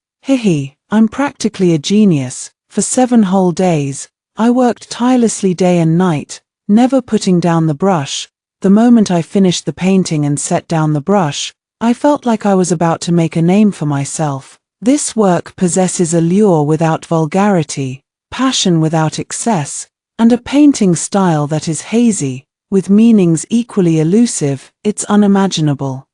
I'm practically a genius. For 7 whole days, I worked tirelessly day and night, never putting down the brush. The moment I finished the painting and set down the brush, I felt like I was about to make a name for myself. This work possesses allure without vulgarity, passion without excess, and a painting style that is hazy, with meanings equally elusive. It's unimaginable.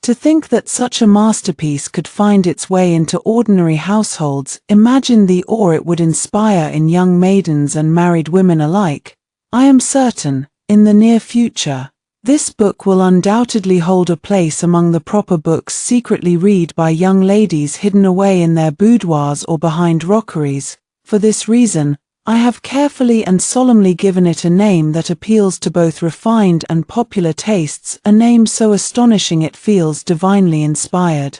To think that such a masterpiece could find its way into ordinary households. Imagine the awe it would inspire in young maidens and married women alike. I am certain, in the near future, this book will undoubtedly hold a place among the proper books secretly read by young ladies hidden away in their boudoirs or behind rockeries. For this reason, I have carefully and solemnly given it a name that appeals to both refined and popular tastes, a name so astonishing it feels divinely inspired.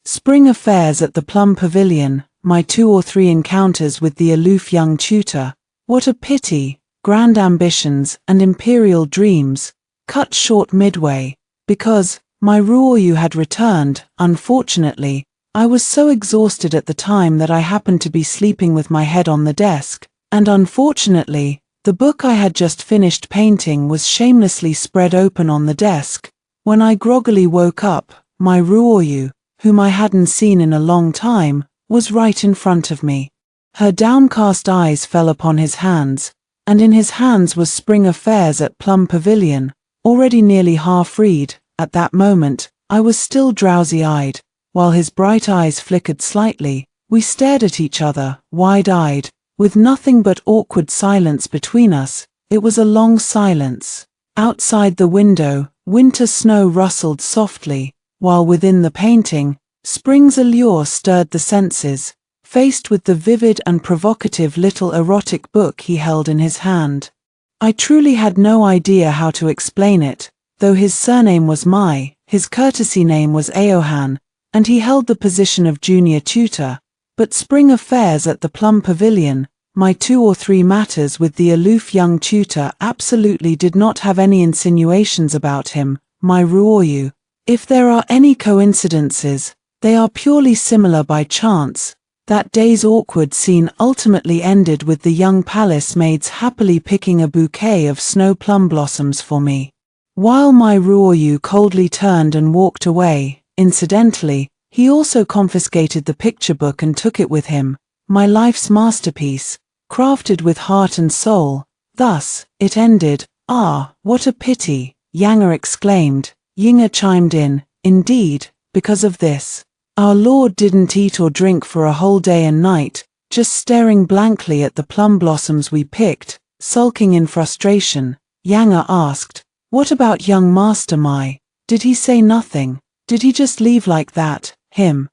Spring affairs at the Plum Pavilion, my 2 or 3 encounters with the aloof young tutor. What a pity, grand ambitions and imperial dreams, cut short midway, because my Ruoyu had returned. Unfortunately, I was so exhausted at the time that I happened to be sleeping with my head on the desk. And unfortunately, The book I had just finished painting was shamelessly spread open on the desk. When I groggily woke up, my Ruoyu, whom I hadn't seen in a long time, was right in front of me. Her downcast eyes fell upon his hands, and in his hands was Spring Affairs at Plum Pavilion, already nearly half-read. At that moment, I was still drowsy-eyed. While his bright eyes flickered slightly, we stared at each other, wide-eyed, with nothing but awkward silence between us. It was a long silence. Outside the window, winter snow rustled softly, while within the painting, spring's allure stirred the senses. Faced with the vivid and provocative little erotic book he held in his hand, I truly had no idea how to explain it. Though his surname was Mai, his courtesy name was Aohan, and he held the position of junior tutor. But Spring Affairs at the Plum Pavilion, my 2 or 3 matters with the aloof young tutor, absolutely did not have any insinuations about him, my Ruoyu. If there are any coincidences, they are purely similar by chance. That day's awkward scene ultimately ended with the young palace maids happily picking a bouquet of snow plum blossoms for me, while my Ruoyu coldly turned and walked away. Incidentally, he also confiscated the picture book and took it with him, my life's masterpiece, crafted with heart and soul. Thus, it ended. Ah, what a pity, Yanger exclaimed. Yinga chimed in, indeed, because of this. Our Lord didn't eat or drink for a whole day and night, just staring blankly at the plum blossoms we picked, sulking in frustration. Yanger asked, what about young Master Mai? Did he say nothing? Did he just leave like that, him?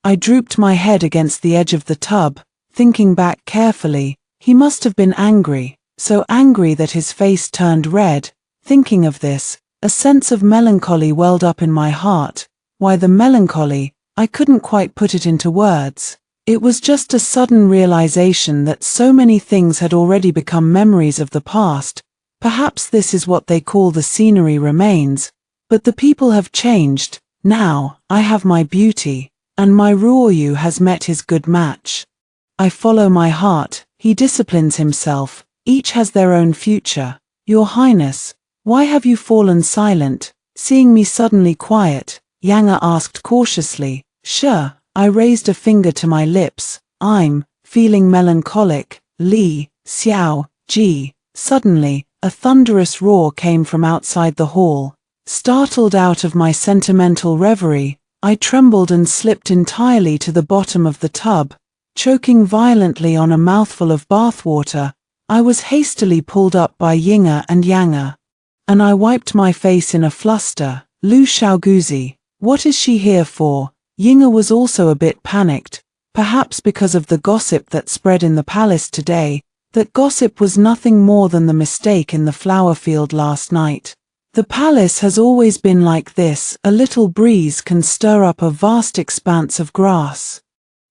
I drooped my head against the edge of the tub, thinking back carefully. He must have been angry, so angry that his face turned red. Thinking of this, a sense of melancholy welled up in my heart. Why the melancholy? I couldn't quite put it into words. It was just a sudden realization that so many things had already become memories of the past. Perhaps this is what they call the scenery remains. But the people have changed. Now, I have my beauty, and my Ruoyu has met his good match. I follow my heart, he disciplines himself, each has their own future. Your Highness, why have you fallen silent, seeing me suddenly quiet? Yanger asked cautiously. Sure, I raised a finger to my lips. I'm feeling melancholic. Li, Xiao, Ji. Suddenly, a thunderous roar came from outside the hall. Startled out of my sentimental reverie, I trembled and slipped entirely to the bottom of the tub, choking violently on a mouthful of bathwater. I was hastily pulled up by Yinger and Yanger, and I wiped my face in a fluster. Lu Xiaoguzi, what is she here for? Yinger was also a bit panicked, perhaps because of the gossip that spread in the palace today. That gossip was nothing more than the mistake in the flower field last night. The palace has always been like this. A little breeze can stir up a vast expanse of grass.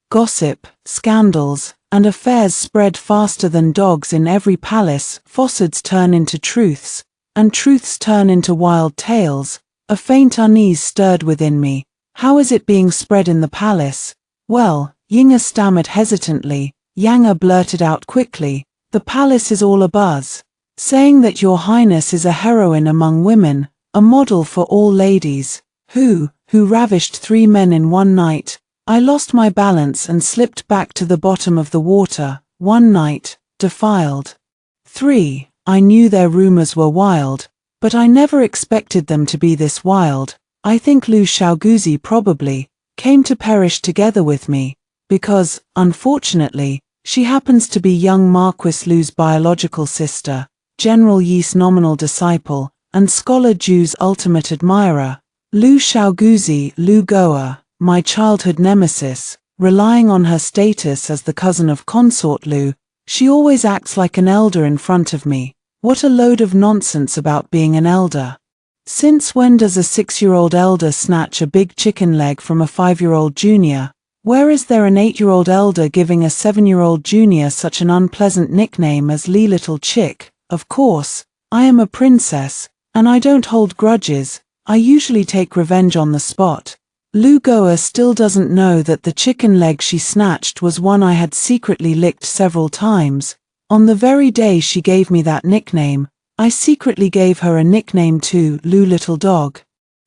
Gossip, scandals, and affairs spread faster than dogs in every palace. Falsehoods turn into truths, and truths turn into wild tales. A faint unease stirred within me. How is it being spread in the palace? Well, Yinger stammered hesitantly. Yanger blurted out quickly, the palace is all abuzz, saying that your highness is a heroine among women, a model for all ladies, who ravished 3 men in one night. I lost my balance and slipped back to the bottom of the water. 1 night, defiled. 3. I knew their rumors were wild, but I never expected them to be this wild. I think Lu Xiaoguzi probably came to perish together with me, because, unfortunately, she happens to be young Marquis Lu's biological sister, General Yi's nominal disciple, and Scholar Ju's ultimate admirer. Lu Xiaoguzi, Lu Goa, my childhood nemesis, relying on her status as the cousin of Consort Lu, she always acts like an elder in front of me. What a load of nonsense about being an elder. Since when does a 6-year-old elder snatch a big chicken leg from a 5-year-old junior? Where is there an 8-year-old elder giving a 7-year-old junior such an unpleasant nickname as Lee Little Chick? Of course, I am a princess, and I don't hold grudges. I usually take revenge on the spot. Lu Goa still doesn't know that the chicken leg she snatched was one I had secretly licked several times. On the very day she gave me that nickname, I secretly gave her a nickname too, Lou Little Dog.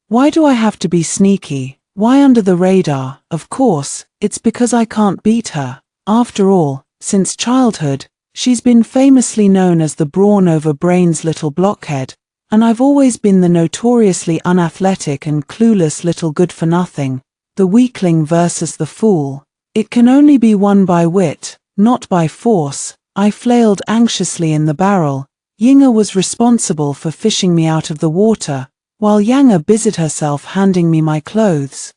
Why do I have to be sneaky? Why under the radar? Of course, it's because I can't beat her. After all, since childhood, she's been famously known as the brawn over brains little blockhead, and I've always been the notoriously unathletic and clueless little good-for-nothing, the weakling versus the fool. It can only be won by wit, not by force. I flailed anxiously in the barrel. Yinga was responsible for fishing me out of the water, while Yanga busied herself handing me my clothes.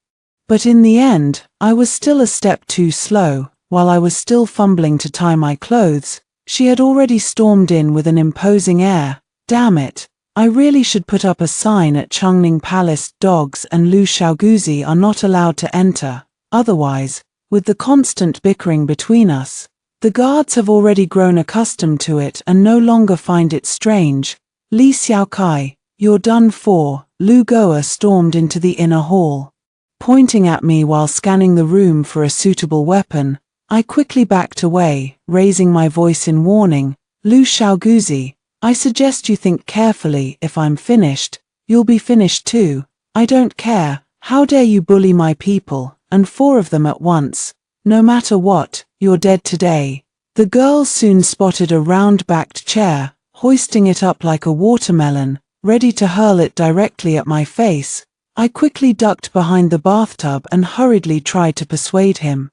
But in the end, I was still a step too slow. While I was still fumbling to tie my clothes, she had already stormed in with an imposing air. Damn it, I really should put up a sign at Chungning Palace: dogs and Lu Xiaoguzi are not allowed to enter. Otherwise, with the constant bickering between us, the guards have already grown accustomed to it and no longer find it strange. Li Xiaokai, you're done for. Lu Goa stormed into the inner hall. Pointing at me while scanning the room for a suitable weapon, I quickly backed away, raising my voice in warning. Lu Xiaoguzi, I suggest you think carefully. If I'm finished, you'll be finished too. I don't care. How dare you bully my people, and 4 of them at once. No matter what, you're dead today. The girl soon spotted a round-backed chair, hoisting it up like a watermelon, ready to hurl it directly at my face. I quickly ducked behind the bathtub and hurriedly tried to persuade him.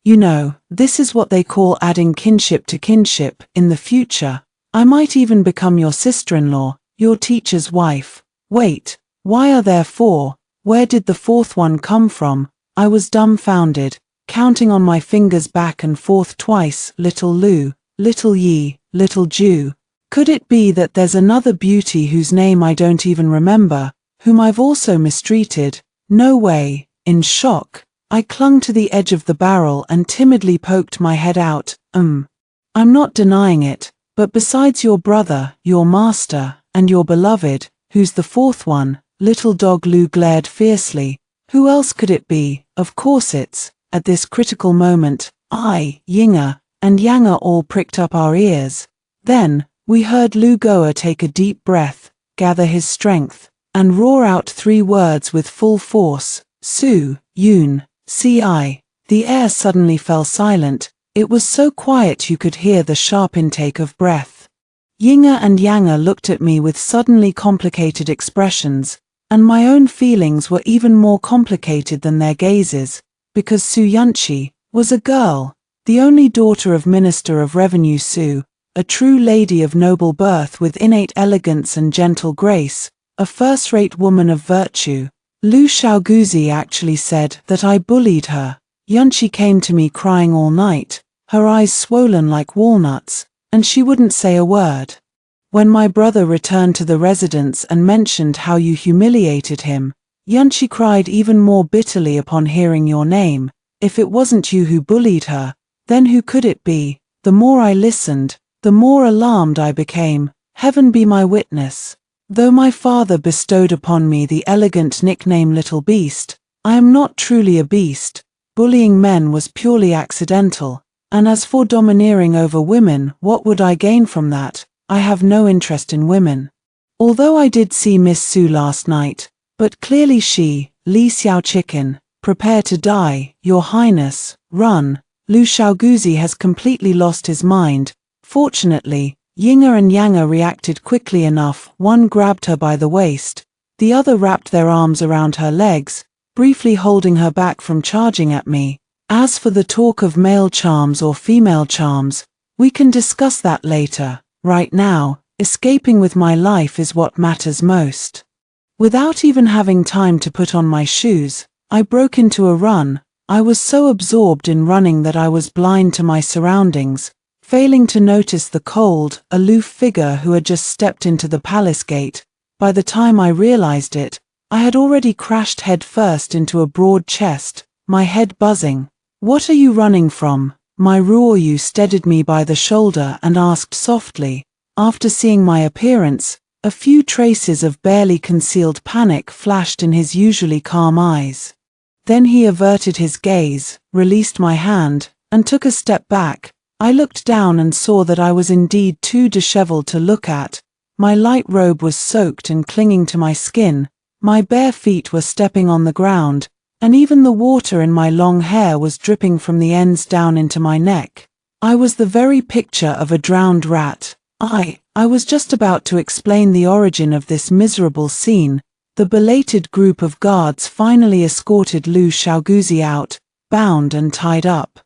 You know, this is what they call adding kinship to kinship. In the future, I might even become your sister-in-law, your teacher's wife. Wait, why are there 4? Where did the 4th one come from? I was dumbfounded, counting on my fingers back and forth twice. Little Lu, Little Yi, Little Ju. Could it be that there's another beauty whose name I don't even remember, whom I've also mistreated? No way. In shock, I clung to the edge of the barrel and timidly poked my head out. I'm not denying it, but besides your brother, your master, and your beloved, who's the 4th one? Little Dog Lu glared fiercely. Who else could it be? Of course it's. At this critical moment, I, Yinga, and Yanga all pricked up our ears. Then, we heard Lu Goa take a deep breath, gather his strength, and roar out 3 words with full force. Su, Yun, Ci. The air suddenly fell silent. It was so quiet you could hear the sharp intake of breath. Yinga and Yanga looked at me with suddenly complicated expressions, and my own feelings were even more complicated than their gazes, because Su Yunchi was a girl, the only daughter of Minister of Revenue Su, a true lady of noble birth with innate elegance and gentle grace, a first-rate woman of virtue. Lu Xiaoguzi actually said that I bullied her. Yunchi came to me crying all night, her eyes swollen like walnuts, and she wouldn't say a word. When my brother returned to the residence and mentioned how you humiliated him, Yunchi cried even more bitterly upon hearing your name. If it wasn't you who bullied her, then who could it be? The more I listened, the more alarmed I became. Heaven be my witness. Though my father bestowed upon me the elegant nickname Little Beast, I am not truly a beast. Bullying men was purely accidental, and as for domineering over women, what would I gain from that? I have no interest in women. Although I did see Miss Su last night, but clearly she, Li Xiao Chicken, prepare to die, Your Highness, run. Lu Xiaoguzi has completely lost his mind. Fortunately, Yinga and Yanga reacted quickly enough. One grabbed her by the waist, the other wrapped their arms around her legs, briefly holding her back from charging at me. As for the talk of male charms or female charms, we can discuss that later. Right now, escaping with my life is what matters most. Without even having time to put on my shoes, I broke into a run. I was so absorbed in running that I was blind to my surroundings, failing to notice the cold, aloof figure who had just stepped into the palace gate. By the time I realized it, I had already crashed headfirst into a broad chest, my head buzzing. What are you running from? My Ruoyu steadied me by the shoulder and asked softly. After seeing my appearance, a few traces of barely concealed panic flashed in his usually calm eyes. Then he averted his gaze, released my hand, and took a step back, I looked down and saw that I was indeed too disheveled to look at. My light robe was soaked and clinging to my skin, my bare feet were stepping on the ground, and even the water in my long hair was dripping from the ends down into my neck. I was the very picture of a drowned rat. I was just about to explain the origin of this miserable scene. The belated group of guards finally escorted Lu Xiaoguzi out, bound and tied up.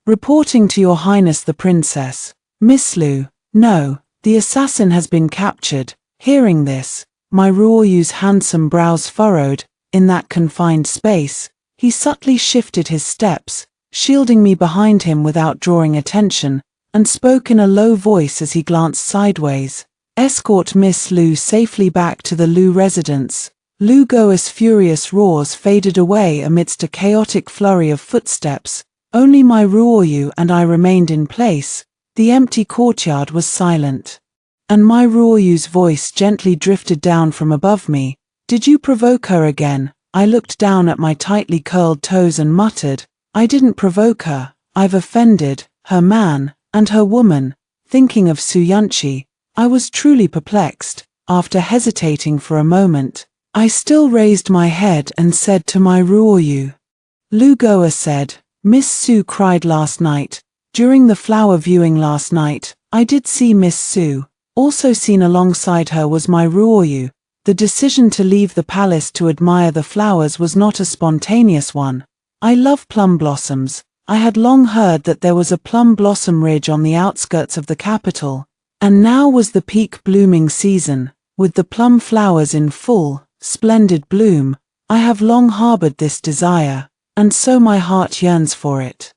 Reporting to Your Highness the Princess. Miss Lu, no, the assassin has been captured. Hearing this, my Ruoyu's handsome brows furrowed. In that confined space, he subtly shifted his steps, shielding me behind him without drawing attention, and spoke in a low voice as he glanced sideways. Escort Miss Lu safely back to the Lu residence. Lu Goa's furious roars faded away amidst a chaotic flurry of footsteps. Only my Ruoyu and I remained in place. The empty courtyard was silent. And my Ruoyu's voice gently drifted down from above me. Did you provoke her again? I looked down at my tightly curled toes and muttered, I didn't provoke her. I've offended her man and her woman. Thinking of Su Yunqi, I was truly perplexed. After hesitating for a moment, I still raised my head and said to my Ruoyu. Lu Goa said, Miss Su cried last night. During the flower viewing last night, I did see Miss Su. Also seen alongside her was my Ruoyu. The decision to leave the palace to admire the flowers was not a spontaneous one. I love plum blossoms. I had long heard that there was a plum blossom ridge on the outskirts of the capital, and now was the peak blooming season, with the plum flowers in full, splendid bloom. I have long harbored this desire, and so my heart yearns for it.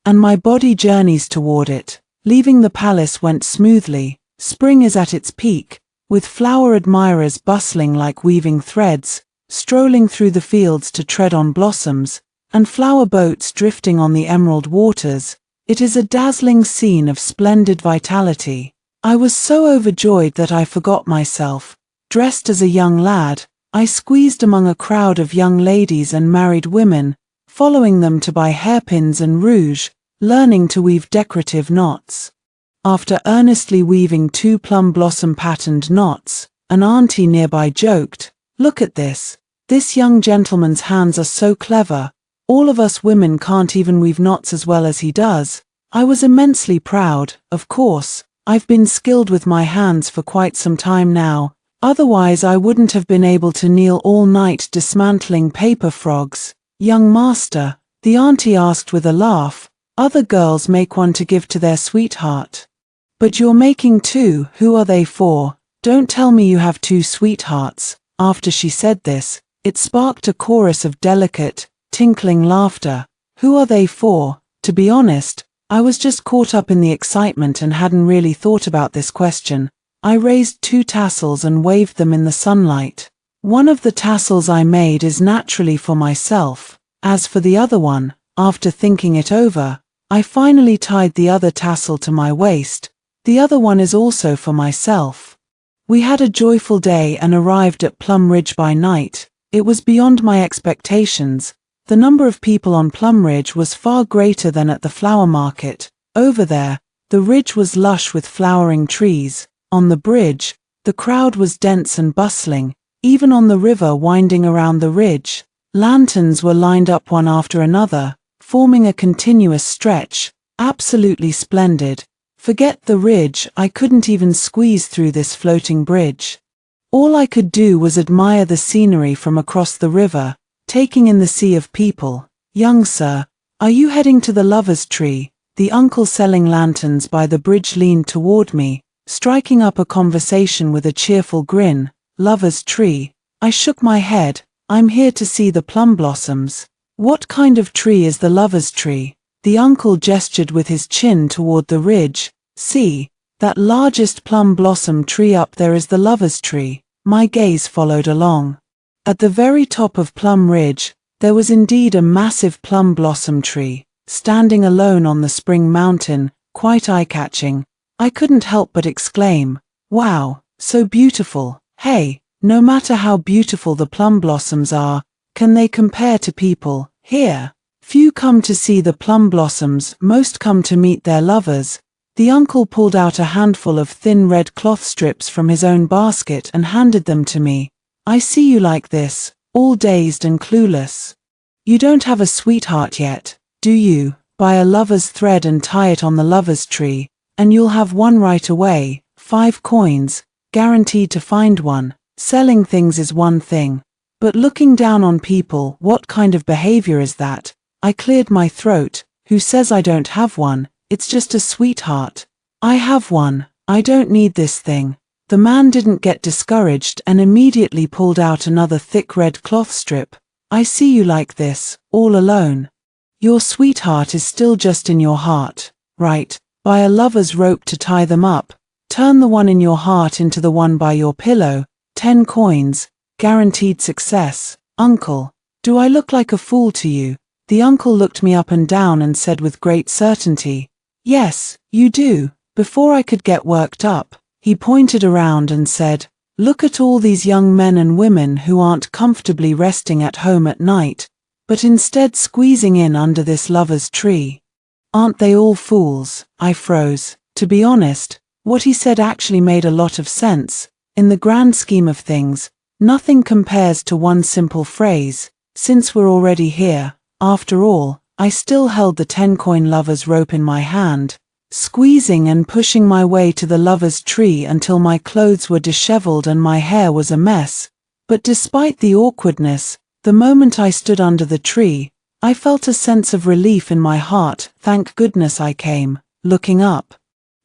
And my body journeys toward it. Leaving the palace went smoothly. Spring is at its peak, with flower admirers bustling like weaving threads, strolling through the fields to tread on blossoms, and flower boats drifting on the emerald waters. It is a dazzling scene of splendid vitality. I was so overjoyed that I forgot myself. Dressed as a young lad, I squeezed among a crowd of young ladies and married women, following them to buy hairpins and rouge, learning to weave decorative knots. After earnestly weaving 2 plum blossom patterned knots, an auntie nearby joked, Look at this. This young gentleman's hands are so clever. All of us women can't even weave knots as well as he does. I was immensely proud. Of course, I've been skilled with my hands for quite some time now. Otherwise I wouldn't have been able to kneel all night dismantling paper frogs. Young master, the auntie asked with a laugh, other girls make one to give to their sweetheart. But you're making 2, who are they for? Don't tell me you have 2 sweethearts. After she said this, it sparked a chorus of delicate, tinkling laughter. Who are they for? To be honest, I was just caught up in the excitement and hadn't really thought about this question. I raised 2 tassels and waved them in the sunlight. One of the tassels I made is naturally for myself. As for the other one, after thinking it over, I finally tied the other tassel to my waist. The other one is also for myself. We had a joyful day and arrived at Plum Ridge by night. It was beyond my expectations. The number of people on Plum Ridge was far greater than at the flower market. Over there, the ridge was lush with flowering trees. On the bridge, the crowd was dense and bustling. Even on the river winding around the ridge, lanterns were lined up one after another, forming a continuous stretch. Absolutely splendid. Forget the ridge, I couldn't even squeeze through this floating bridge. All I could do was admire the scenery from across the river, taking in the sea of people. Young sir, are you heading to the Lover's Tree? The uncle selling lanterns by the bridge leaned toward me, striking up a conversation with a cheerful grin. Lover's Tree. I shook my head. I'm here to see the plum blossoms. What kind of tree is the Lover's Tree? The uncle gestured with his chin toward the ridge. See, that largest plum blossom tree up there is the Lover's Tree. My gaze followed along. At the very top of Plum Ridge, there was indeed a massive plum blossom tree, standing alone on the spring mountain, quite eye-catching. I couldn't help but exclaim, wow, so beautiful. Hey, no matter how beautiful the plum blossoms are, can they compare to people? Here, Few come to see the plum blossoms, most come to meet their lovers. The uncle pulled out a handful of thin red cloth strips from his own basket and handed them to me. I see you like this, all dazed and clueless. You don't have a sweetheart yet, do you? Buy a lover's thread and tie it on the lover's tree, and you'll have one right away. 5 coins, guaranteed to find one. Selling things is one thing, but looking down on people, what kind of behavior is that? I cleared my throat. Who says I don't have one? It's just a sweetheart. I have one. I don't need this thing. The man didn't get discouraged and immediately pulled out another thick red cloth strip. I see you like this, all alone. Your sweetheart is still just in your heart, right? Buy a lover's rope to tie them up. Turn the one in your heart into the one by your pillow. 10 coins, guaranteed success. Uncle, do I look like a fool to you? The uncle looked me up and down and said with great certainty, yes, you do. Before I could get worked up, he pointed around and said, look at all these young men and women who aren't comfortably resting at home at night, but instead squeezing in under this lover's tree. Aren't they all fools? I froze. To be honest, what he said actually made a lot of sense. In the grand scheme of things, nothing compares to one simple phrase, since we're already here. After all, I still held the 10-coin lover's rope in my hand, squeezing and pushing my way to the lover's tree until my clothes were disheveled and my hair was a mess. But despite the awkwardness, the moment I stood under the tree, I felt a sense of relief in my heart. Thank goodness I came. Looking up,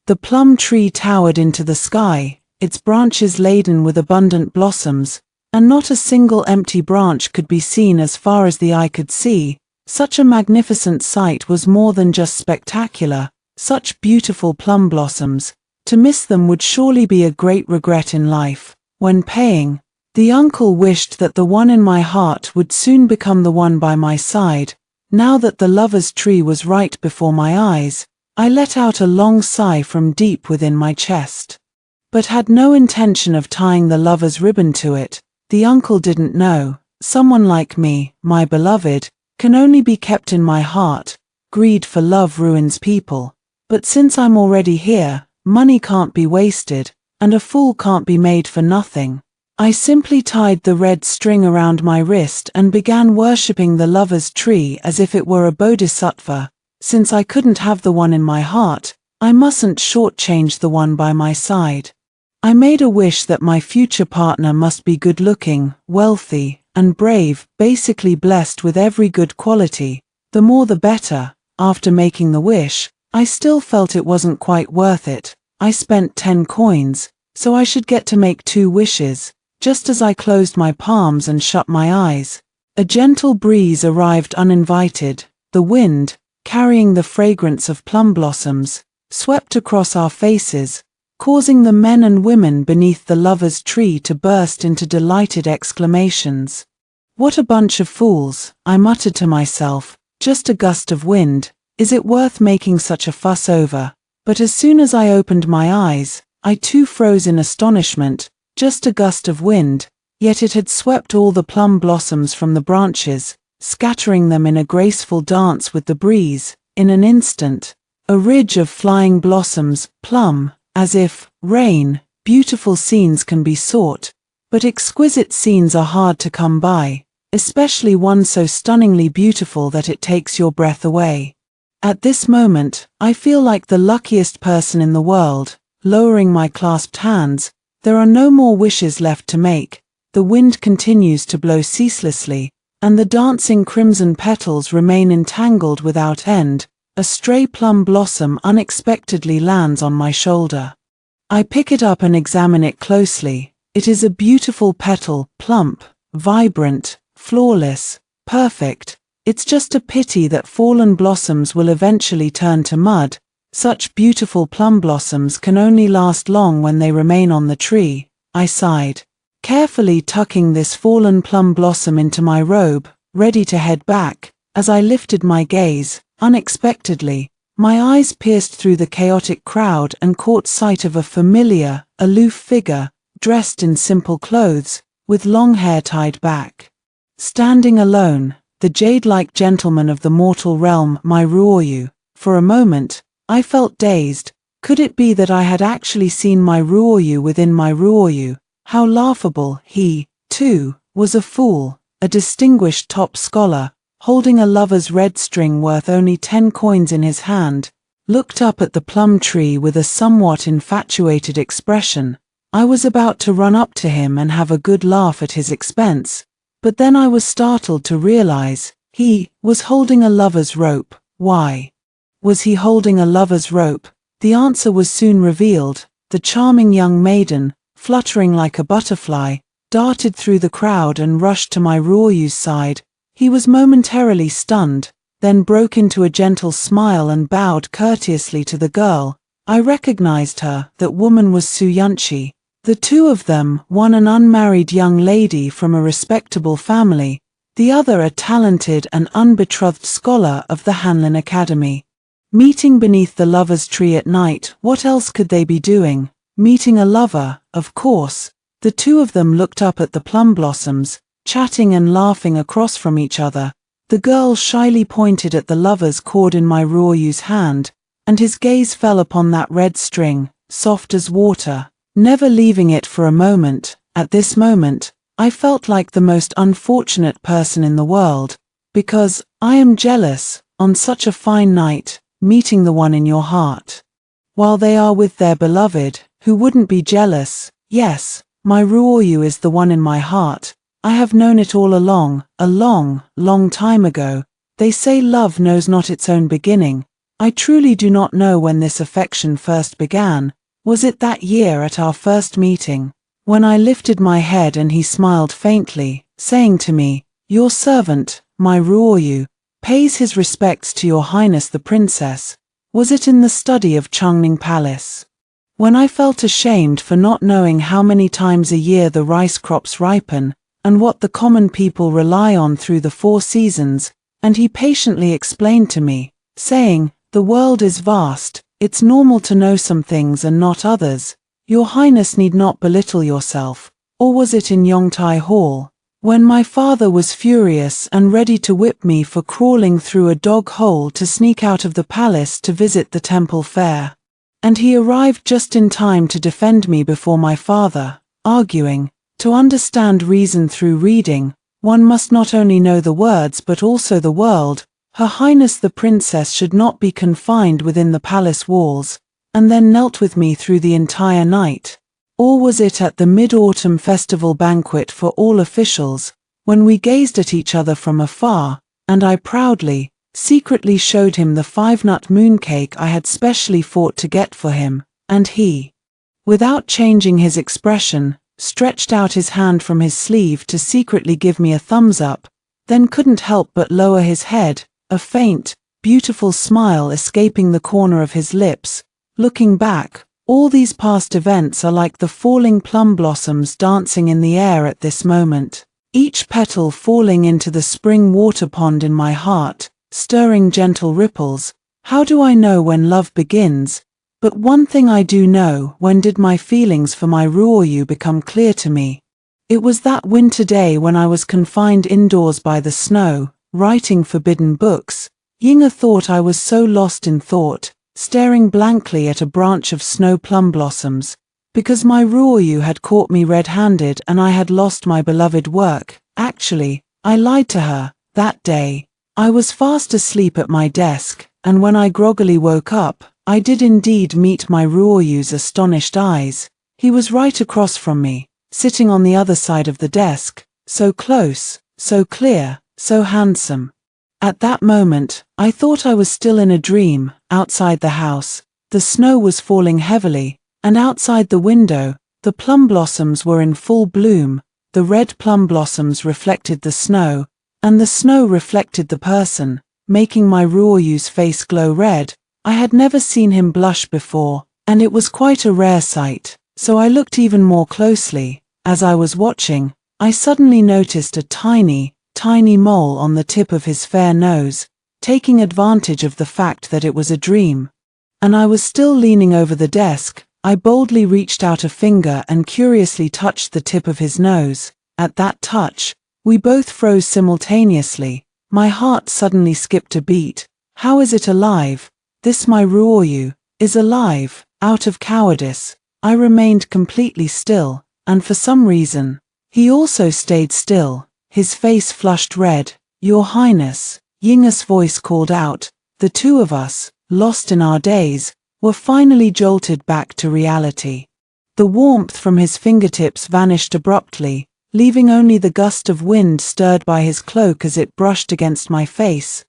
the plum tree towered into the sky, its branches laden with abundant blossoms, and not a single empty branch could be seen as far as the eye could see. Such a magnificent sight was more than just spectacular. Such beautiful plum blossoms. To miss them would surely be a great regret in life. When paying, the uncle wished that the one in my heart would soon become the one by my side. Now that the lover's tree was right before my eyes, I let out a long sigh from deep within my chest, but had no intention of tying the lover's ribbon to it. The uncle didn't know. Someone like me, my beloved, can only be kept in my heart. Greed for love ruins people. But since I'm already here, money can't be wasted, and a fool can't be made for nothing. I simply tied the red string around my wrist and began worshipping the lover's tree as if it were a bodhisattva. Since I couldn't have the one in my heart, I mustn't shortchange the one by my side. I made a wish that my future partner must be good-looking, wealthy, and brave, basically blessed with every good quality. The more the better. After making the wish, I still felt it wasn't quite worth it. I spent 10 coins, so I should get to make 2 wishes. Just as I closed my palms and shut my eyes, a gentle breeze arrived uninvited. The wind, carrying the fragrance of plum blossoms, swept across our faces, causing the men and women beneath the lover's tree to burst into delighted exclamations. What a bunch of fools, I muttered to myself. Just a gust of wind. Is it worth making such a fuss over? But as soon as I opened my eyes, I too froze in astonishment. Just a gust of wind, yet it had swept all the plum blossoms from the branches, scattering them in a graceful dance with the breeze. In an instant, a ridge of flying blossoms, plum, as if rain. Beautiful scenes can be sought, but exquisite scenes are hard to come by, especially one so stunningly beautiful that it takes your breath away. At this moment, I feel like the luckiest person in the world. Lowering my clasped hands, there are no more wishes left to make. The wind continues to blow ceaselessly, and the dancing crimson petals remain entangled without end. A stray plum blossom unexpectedly lands on my shoulder. I pick it up and examine it closely. It is a beautiful petal, plump, vibrant, flawless, perfect. It's just a pity that fallen blossoms will eventually turn to mud. Such beautiful plum blossoms can only last long when they remain on the tree. I sighed, carefully tucking this fallen plum blossom into my robe, ready to head back. As I lifted my gaze, unexpectedly, my eyes pierced through the chaotic crowd and caught sight of a familiar, aloof figure, dressed in simple clothes, with long hair tied back. Standing alone, the jade-like gentleman of the mortal realm, my Ruoyu. For a moment, I felt dazed. Could it be that I had actually seen my Ruoyu within my Ruoyu? How laughable. He, too, was a fool, a distinguished top scholar, holding a lover's red string worth only 10 coins in his hand, looked up at the plum tree with a somewhat infatuated expression. I was about to run up to him and have a good laugh at his expense, but then I was startled to realize he was holding a lover's rope. Why was he holding a lover's rope? The answer was soon revealed. The charming young maiden, fluttering like a butterfly, darted through the crowd and rushed to my Ruoyu's side. He was momentarily stunned, then broke into a gentle smile and bowed courteously to the girl. I recognized her. That woman was Su Yunchi. The two of them, one an unmarried young lady from a respectable family, the other a talented and unbetrothed scholar of the Hanlin Academy. Meeting beneath the lover's tree at night, what else could they be doing? Meeting a lover, of course. The two of them looked up at the plum blossoms, chatting and laughing across from each other. The girl shyly pointed at the lover's cord in my Ruoyu's hand, and his gaze fell upon that red string, soft as water, never leaving it for a moment. At this moment, I felt like the most unfortunate person in the world, because I am jealous, on such a fine night, meeting the one in your heart. While they are with their beloved, who wouldn't be jealous? Yes, my Ruoyu is the one in my heart. I have known it all along, a long, long time ago. They say love knows not its own beginning. I truly do not know when this affection first began. Was it that year at our first meeting, when I lifted my head and he smiled faintly, saying to me, "Your servant, my Ruoyu, pays his respects to your highness the princess"? Was it in the study of Chungning Palace, when I felt ashamed for not knowing how many times a year the rice crops ripen, and what the common people rely on through the 4 seasons, and he patiently explained to me, saying, "The world is vast, it's normal to know some things and not others. Your highness need not belittle yourself"? Or was it in Yongtai Hall, when my father was furious and ready to whip me for crawling through a dog hole to sneak out of the palace to visit the temple fair? And he arrived just in time to defend me before my father, arguing, to understand reason through reading, one must not only know the words but also the world. Her Highness the Princess should not be confined within the palace walls, and then knelt with me through the entire night. Or was it at the Mid-Autumn Festival banquet for all officials, when we gazed at each other from afar, and I proudly, secretly showed him the 5-nut mooncake I had specially fought to get for him, and he, without changing his expression, stretched out his hand from his sleeve to secretly give me a thumbs up, then couldn't help but lower his head, a faint, beautiful smile escaping the corner of his lips. Looking back, all these past events are like the falling plum blossoms dancing in the air at this moment, each petal falling into the spring water pond in my heart, stirring gentle ripples. How do I know when love begins? But one thing I do know: when did my feelings for my Ruoyu become clear to me? It was that winter day when I was confined indoors by the snow, writing forbidden books. Yinga thought I was so lost in thought, staring blankly at a branch of snow plum blossoms, because my Ruoyu had caught me red-handed and I had lost my beloved work. Actually, I lied to her. That day, I was fast asleep at my desk, and when I groggily woke up, I did indeed meet my Ruoyu's astonished eyes. He was right across from me, sitting on the other side of the desk, so close, so clear, so handsome. At that moment, I thought I was still in a dream. Outside the house, the snow was falling heavily, and outside the window, the plum blossoms were in full bloom. The red plum blossoms reflected the snow, and the snow reflected the person, making my Ruoyu's face glow red. I had never seen him blush before, and it was quite a rare sight, so I looked even more closely. As I was watching, I suddenly noticed a tiny mole on the tip of his fair nose, taking advantage of the fact that it was a dream. And I was still leaning over the desk. I boldly reached out a finger and curiously touched the tip of his nose. At that touch, we both froze simultaneously. My heart suddenly skipped a beat. How is it alive? This my Ruoyu is alive. Out of cowardice, I remained completely still, and for some reason, he also stayed still. His face flushed red. Your Highness, Yinga's voice called out. The two of us, lost in our days, were finally jolted back to reality. The warmth from his fingertips vanished abruptly, leaving only the gust of wind stirred by his cloak as it brushed against my face.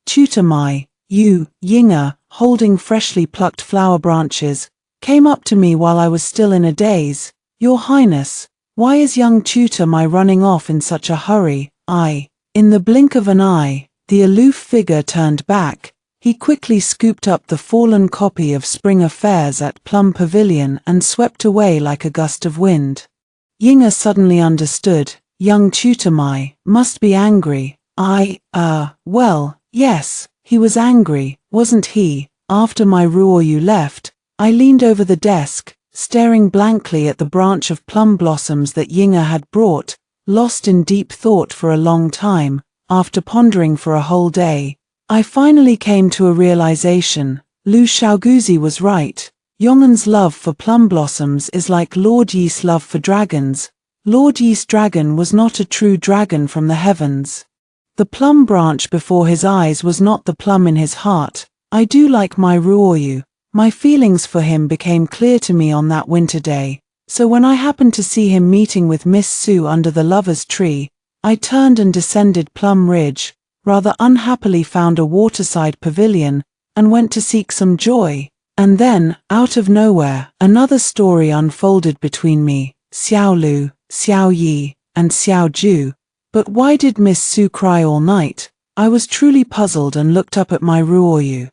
Tutor Mai, you, Yinga, holding freshly plucked flower branches, came up to me while I was still in a daze. Your Highness, why is young Tutor Mai running off in such a hurry? In the blink of an eye, the aloof figure turned back. He quickly scooped up the fallen copy of Spring Affairs at Plum Pavilion and swept away like a gust of wind. Yinga suddenly understood. Young Tutor Mai must be angry. Well, yes, he was angry, wasn't he? After my Ruoyu left, I leaned over the desk, staring blankly at the branch of plum blossoms that Yinga had brought, lost in deep thought for a long time. After pondering for a whole day, I finally came to a realization. Lu Xiaoguzi was right. Yong'an's love for plum blossoms is like Lord Yi's love for dragons. Lord Yi's dragon was not a true dragon from the heavens. The plum branch before his eyes was not the plum in his heart. I do like my Ruoyu. My feelings for him became clear to me on that winter day, so when I happened to see him meeting with Miss Su under the lover's tree, I turned and descended Plum Ridge, rather unhappily found a waterside pavilion, and went to seek some joy. And then, out of nowhere, another story unfolded between me, Xiao Lu, Xiao Yi, and Xiao Ju. But why did Miss Su cry all night? I was truly puzzled and looked up at my Ruoyu.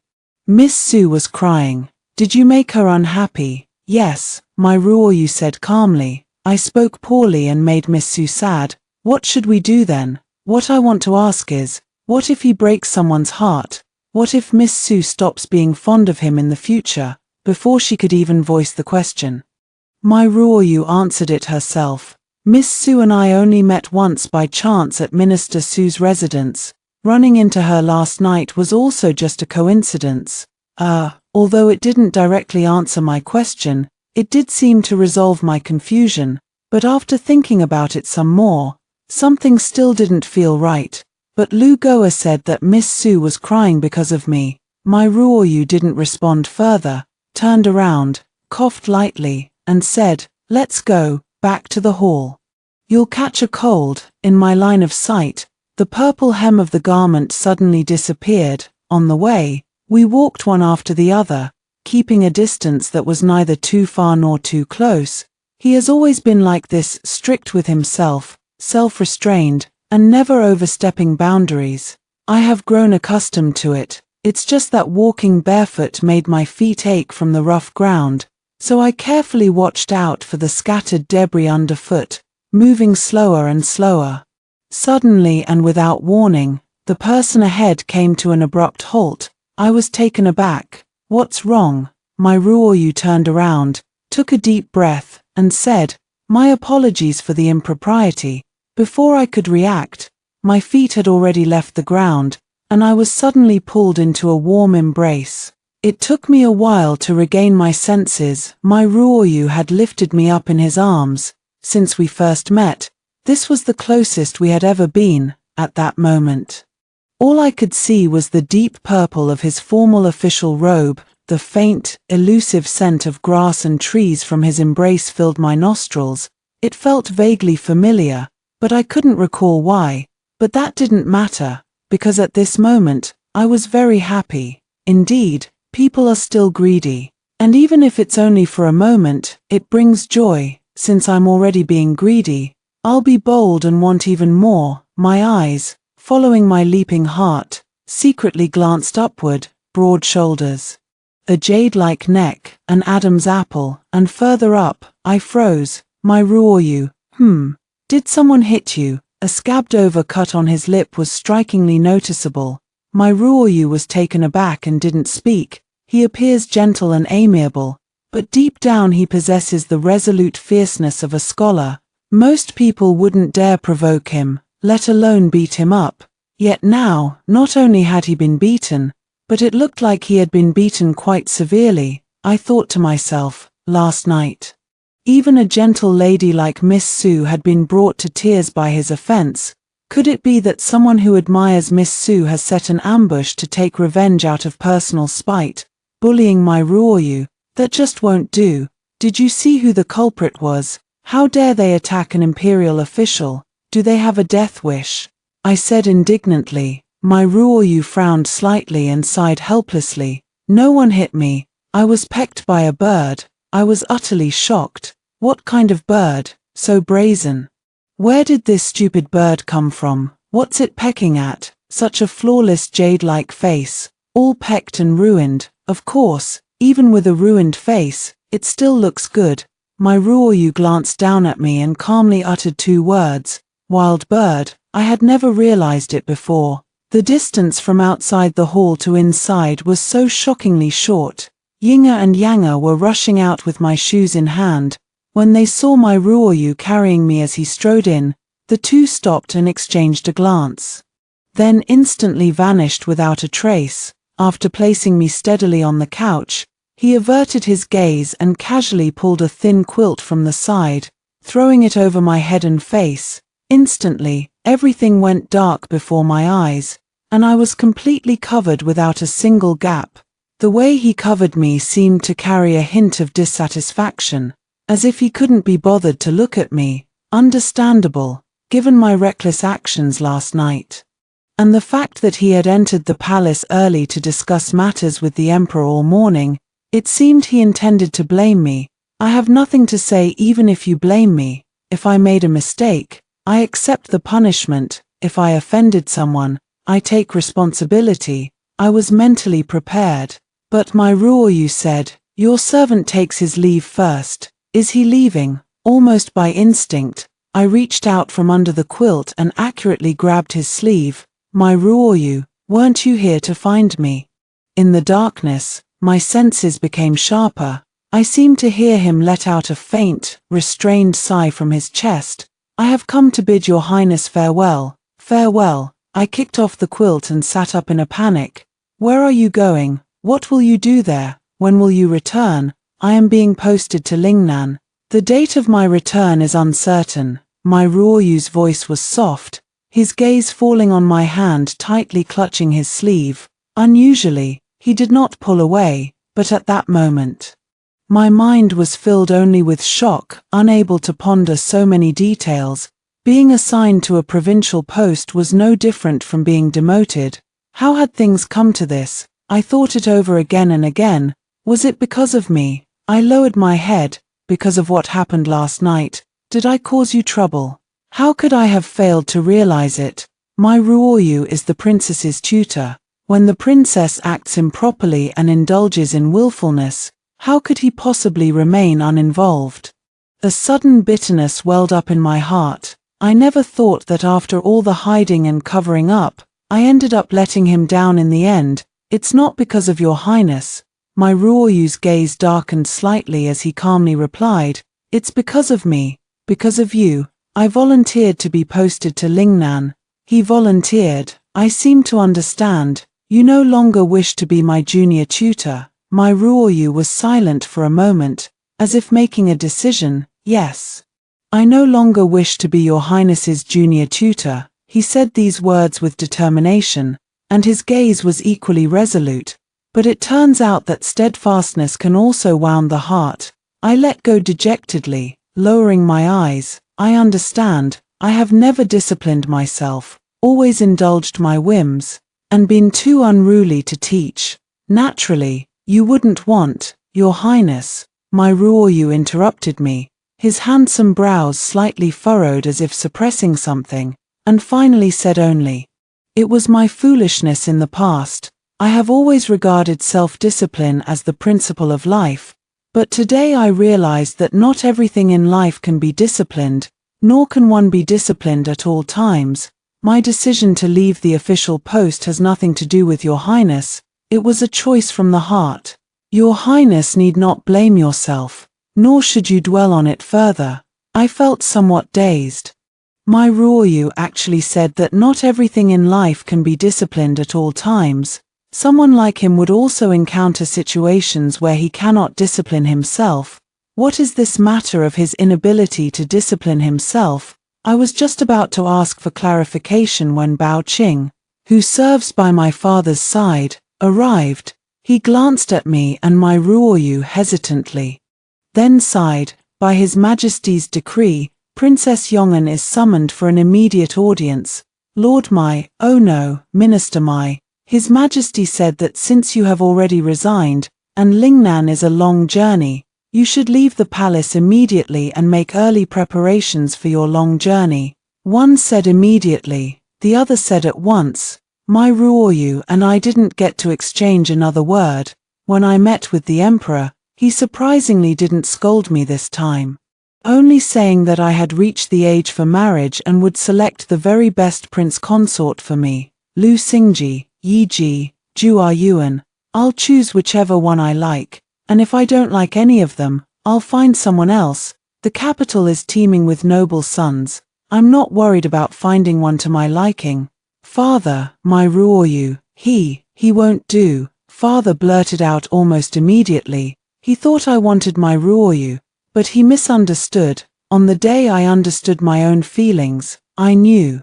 Miss Su was crying. Did you make her unhappy? Yes, my Ruoyu said calmly. I spoke poorly and made Miss Su sad. What should we do then? What I want to ask is, what if he breaks someone's heart? What if Miss Su stops being fond of him in the future? Before she could even voice the question, my Ruoyu answered it herself. Miss Su and I only met once by chance at Minister Su's residence. Running into her last night was also just a coincidence. Although it didn't directly answer my question, it did seem to resolve my confusion. But after thinking about it some more, something still didn't feel right. But Lu Goa said that Miss Su was crying because of me. My Ruoyu didn't respond further, turned around, coughed lightly, and said, let's go, back to the hall. You'll catch a cold. In my line of sight, the purple hem of the garment suddenly disappeared. On the way, we walked one after the other, keeping a distance that was neither too far nor too close. He has always been like this, strict with himself, self-restrained, and never overstepping boundaries. I have grown accustomed to it. It's just that walking barefoot made my feet ache from the rough ground, so I carefully watched out for the scattered debris underfoot, moving slower and slower. Suddenly and without warning, the person ahead came to an abrupt halt. I was taken aback. What's wrong? My Ruoyu turned around, took a deep breath, and said, my apologies for the impropriety. Before I could react, my feet had already left the ground, and I was suddenly pulled into a warm embrace. It took me a while to regain my senses. My Ruoyu had lifted me up in his arms. Since we first met, this was the closest we had ever been. At that moment, all I could see was the deep purple of his formal official robe. The faint, elusive scent of grass and trees from his embrace filled my nostrils. It felt vaguely familiar, but I couldn't recall why. But that didn't matter, because at this moment, I was very happy. Indeed, people are still greedy. And even if it's only for a moment, it brings joy. Since I'm already being greedy, I'll be bold and want even more. My eyes, following my leaping heart, secretly glanced upward, broad shoulders, a jade-like neck, an Adam's apple, and further up, I froze. My Ruoyu, did someone hit you? A scabbed over cut on his lip was strikingly noticeable. My Ruoyu was taken aback and didn't speak. He appears gentle and amiable, but deep down he possesses the resolute fierceness of a scholar. Most people wouldn't dare provoke him, let alone beat him up. Yet now, not only had he been beaten, but it looked like he had been beaten quite severely, I thought to myself, last night. Even a gentle lady like Miss Sue had been brought to tears by his offense. Could it be that someone who admires Miss Sue has set an ambush to take revenge out of personal spite, bullying my Ruoyu? That just won't do. Did you see who the culprit was? How dare they attack an imperial official? Do they have a death wish? I said indignantly. My Ruoyu frowned slightly and sighed helplessly. No one hit me. I was pecked by a bird. I was utterly shocked. What kind of bird? So brazen. Where did this stupid bird come from? What's it pecking at? Such a flawless jade-like face. All pecked and ruined. Of course, even with a ruined face, it still looks good. My Ruoyu glanced down at me and calmly uttered 2 words. Wild bird. I had never realized it before. The distance from outside the hall to inside was so shockingly short. Yinga and Yanga were rushing out with my shoes in hand. When they saw my Ruoyu carrying me as he strode in, the 2 stopped and exchanged a glance. Then instantly vanished without a trace. After placing me steadily on the couch, he averted his gaze and casually pulled a thin quilt from the side, throwing it over my head and face. Instantly, everything went dark before my eyes, and I was completely covered without a single gap. The way he covered me seemed to carry a hint of dissatisfaction, as if he couldn't be bothered to look at me. Understandable, given my reckless actions last night. And the fact that he had entered the palace early to discuss matters with the emperor all morning, it seemed he intended to blame me. I have nothing to say even if you blame me. If I made a mistake, I accept the punishment. If I offended someone, I take responsibility. I was mentally prepared. But my Ruoyu said, "Your servant takes his leave first. Is he leaving?" Almost by instinct, I reached out from under the quilt and accurately grabbed his sleeve. My Ruoyu, weren't you here to find me? In the darkness, my senses became sharper. I seemed to hear him let out a faint, restrained sigh from his chest. "I have come to bid your highness farewell." Farewell. I kicked off the quilt and sat up in a panic. Where are you going? What will you do there? When will you return? I am being posted to Lingnan. The date of my return is uncertain. My Ruoyu's voice was soft, his gaze falling on my hand tightly clutching his sleeve. Unusually, he did not pull away, but at that moment, my mind was filled only with shock, unable to ponder so many details. Being assigned to a provincial post was no different from being demoted. How had things come to this? I thought it over again and again. Was it because of me? I lowered my head. Because of what happened last night. Did I cause you trouble? How could I have failed to realize it? My Ruoyu is the princess's tutor. When the princess acts improperly and indulges in willfulness, how could he possibly remain uninvolved? A sudden bitterness welled up in my heart. I never thought that after all the hiding and covering up, I ended up letting him down in the end. It's not because of your highness. My Ruoyu's gaze darkened slightly as he calmly replied, "It's because of me, because of you. I volunteered to be posted to Lingnan." He volunteered. I seemed to understand. You no longer wish to be my junior tutor. My Ruoyu was silent for a moment, as if making a decision. Yes. I no longer wish to be your highness's junior tutor. He said these words with determination, and his gaze was equally resolute. But it turns out that steadfastness can also wound the heart. I let go dejectedly, lowering my eyes. I understand. I have never disciplined myself, always indulged my whims, and been too unruly to teach. Naturally, you wouldn't want, your highness. My Ruoyu interrupted me, his handsome brows slightly furrowed as if suppressing something, and finally said only, "It was my foolishness in the past. I have always regarded self-discipline as the principle of life, but today I realized that not everything in life can be disciplined, nor can one be disciplined at all times. My decision to leave the official post has nothing to do with your highness. It was a choice from the heart. Your highness need not blame yourself, nor should you dwell on it further." I felt somewhat dazed. My Ruoyu actually said that not everything in life can be disciplined at all times. Someone like him would also encounter situations where he cannot discipline himself. What is this matter of his inability to discipline himself? I was just about to ask for clarification when Bao Qing, who serves by my father's side, arrived. He glanced at me and my Ruoyu hesitantly, then sighed. By His Majesty's decree, Princess Yong'an is summoned for an immediate audience. Lord Mai, oh no, Minister Mai, His Majesty said that since you have already resigned, and Lingnan is a long journey, you should leave the palace immediately and make early preparations for your long journey. One said immediately, the other said at once. My Ruoyu and I didn't get to exchange another word. When I met with the Emperor, he surprisingly didn't scold me this time, only saying that I had reached the age for marriage and would select the very best prince consort for me. Lu Xingji, Yi Ji, Jua Yuan. I'll choose whichever one I like, and if I don't like any of them, I'll find someone else. The capital is teeming with noble sons. I'm not worried about finding one to my liking. Father, my Ruoyu, he won't do. Father blurted out almost immediately. He thought I wanted my Ruoyu, but he misunderstood. On the day I understood my own feelings, I knew.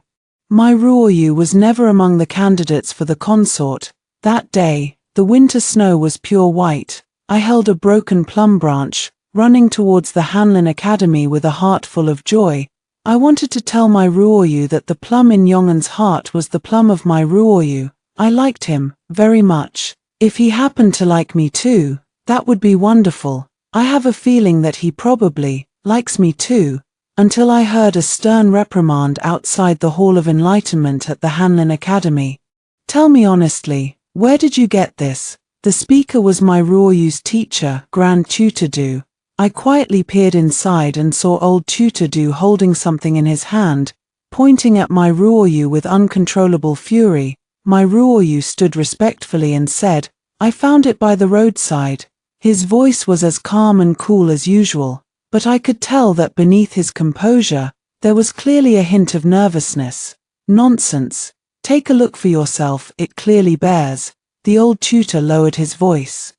My Ruoyu was never among the candidates for the consort. That day, the winter snow was pure white. I held a broken plum branch, running towards the Hanlin Academy with a heart full of joy. I wanted to tell my Ruoyu that the plum in Yong'an's heart was the plum of my Ruoyu. I liked him, very much. If he happened to like me too, that would be wonderful. I have a feeling that he probably likes me too, until I heard a stern reprimand outside the Hall of Enlightenment at the Hanlin Academy. Tell me honestly, where did you get this? The speaker was my Ruoyu's teacher, Grand Tutor Du. I quietly peered inside and saw old Tutor Du holding something in his hand, pointing at my Ruoyu with uncontrollable fury. My Ruoyu stood respectfully and said, I found it by the roadside. His voice was as calm and cool as usual, but I could tell that beneath his composure, there was clearly a hint of nervousness. Nonsense. Take a look for yourself, it clearly bears. The old tutor lowered his voice.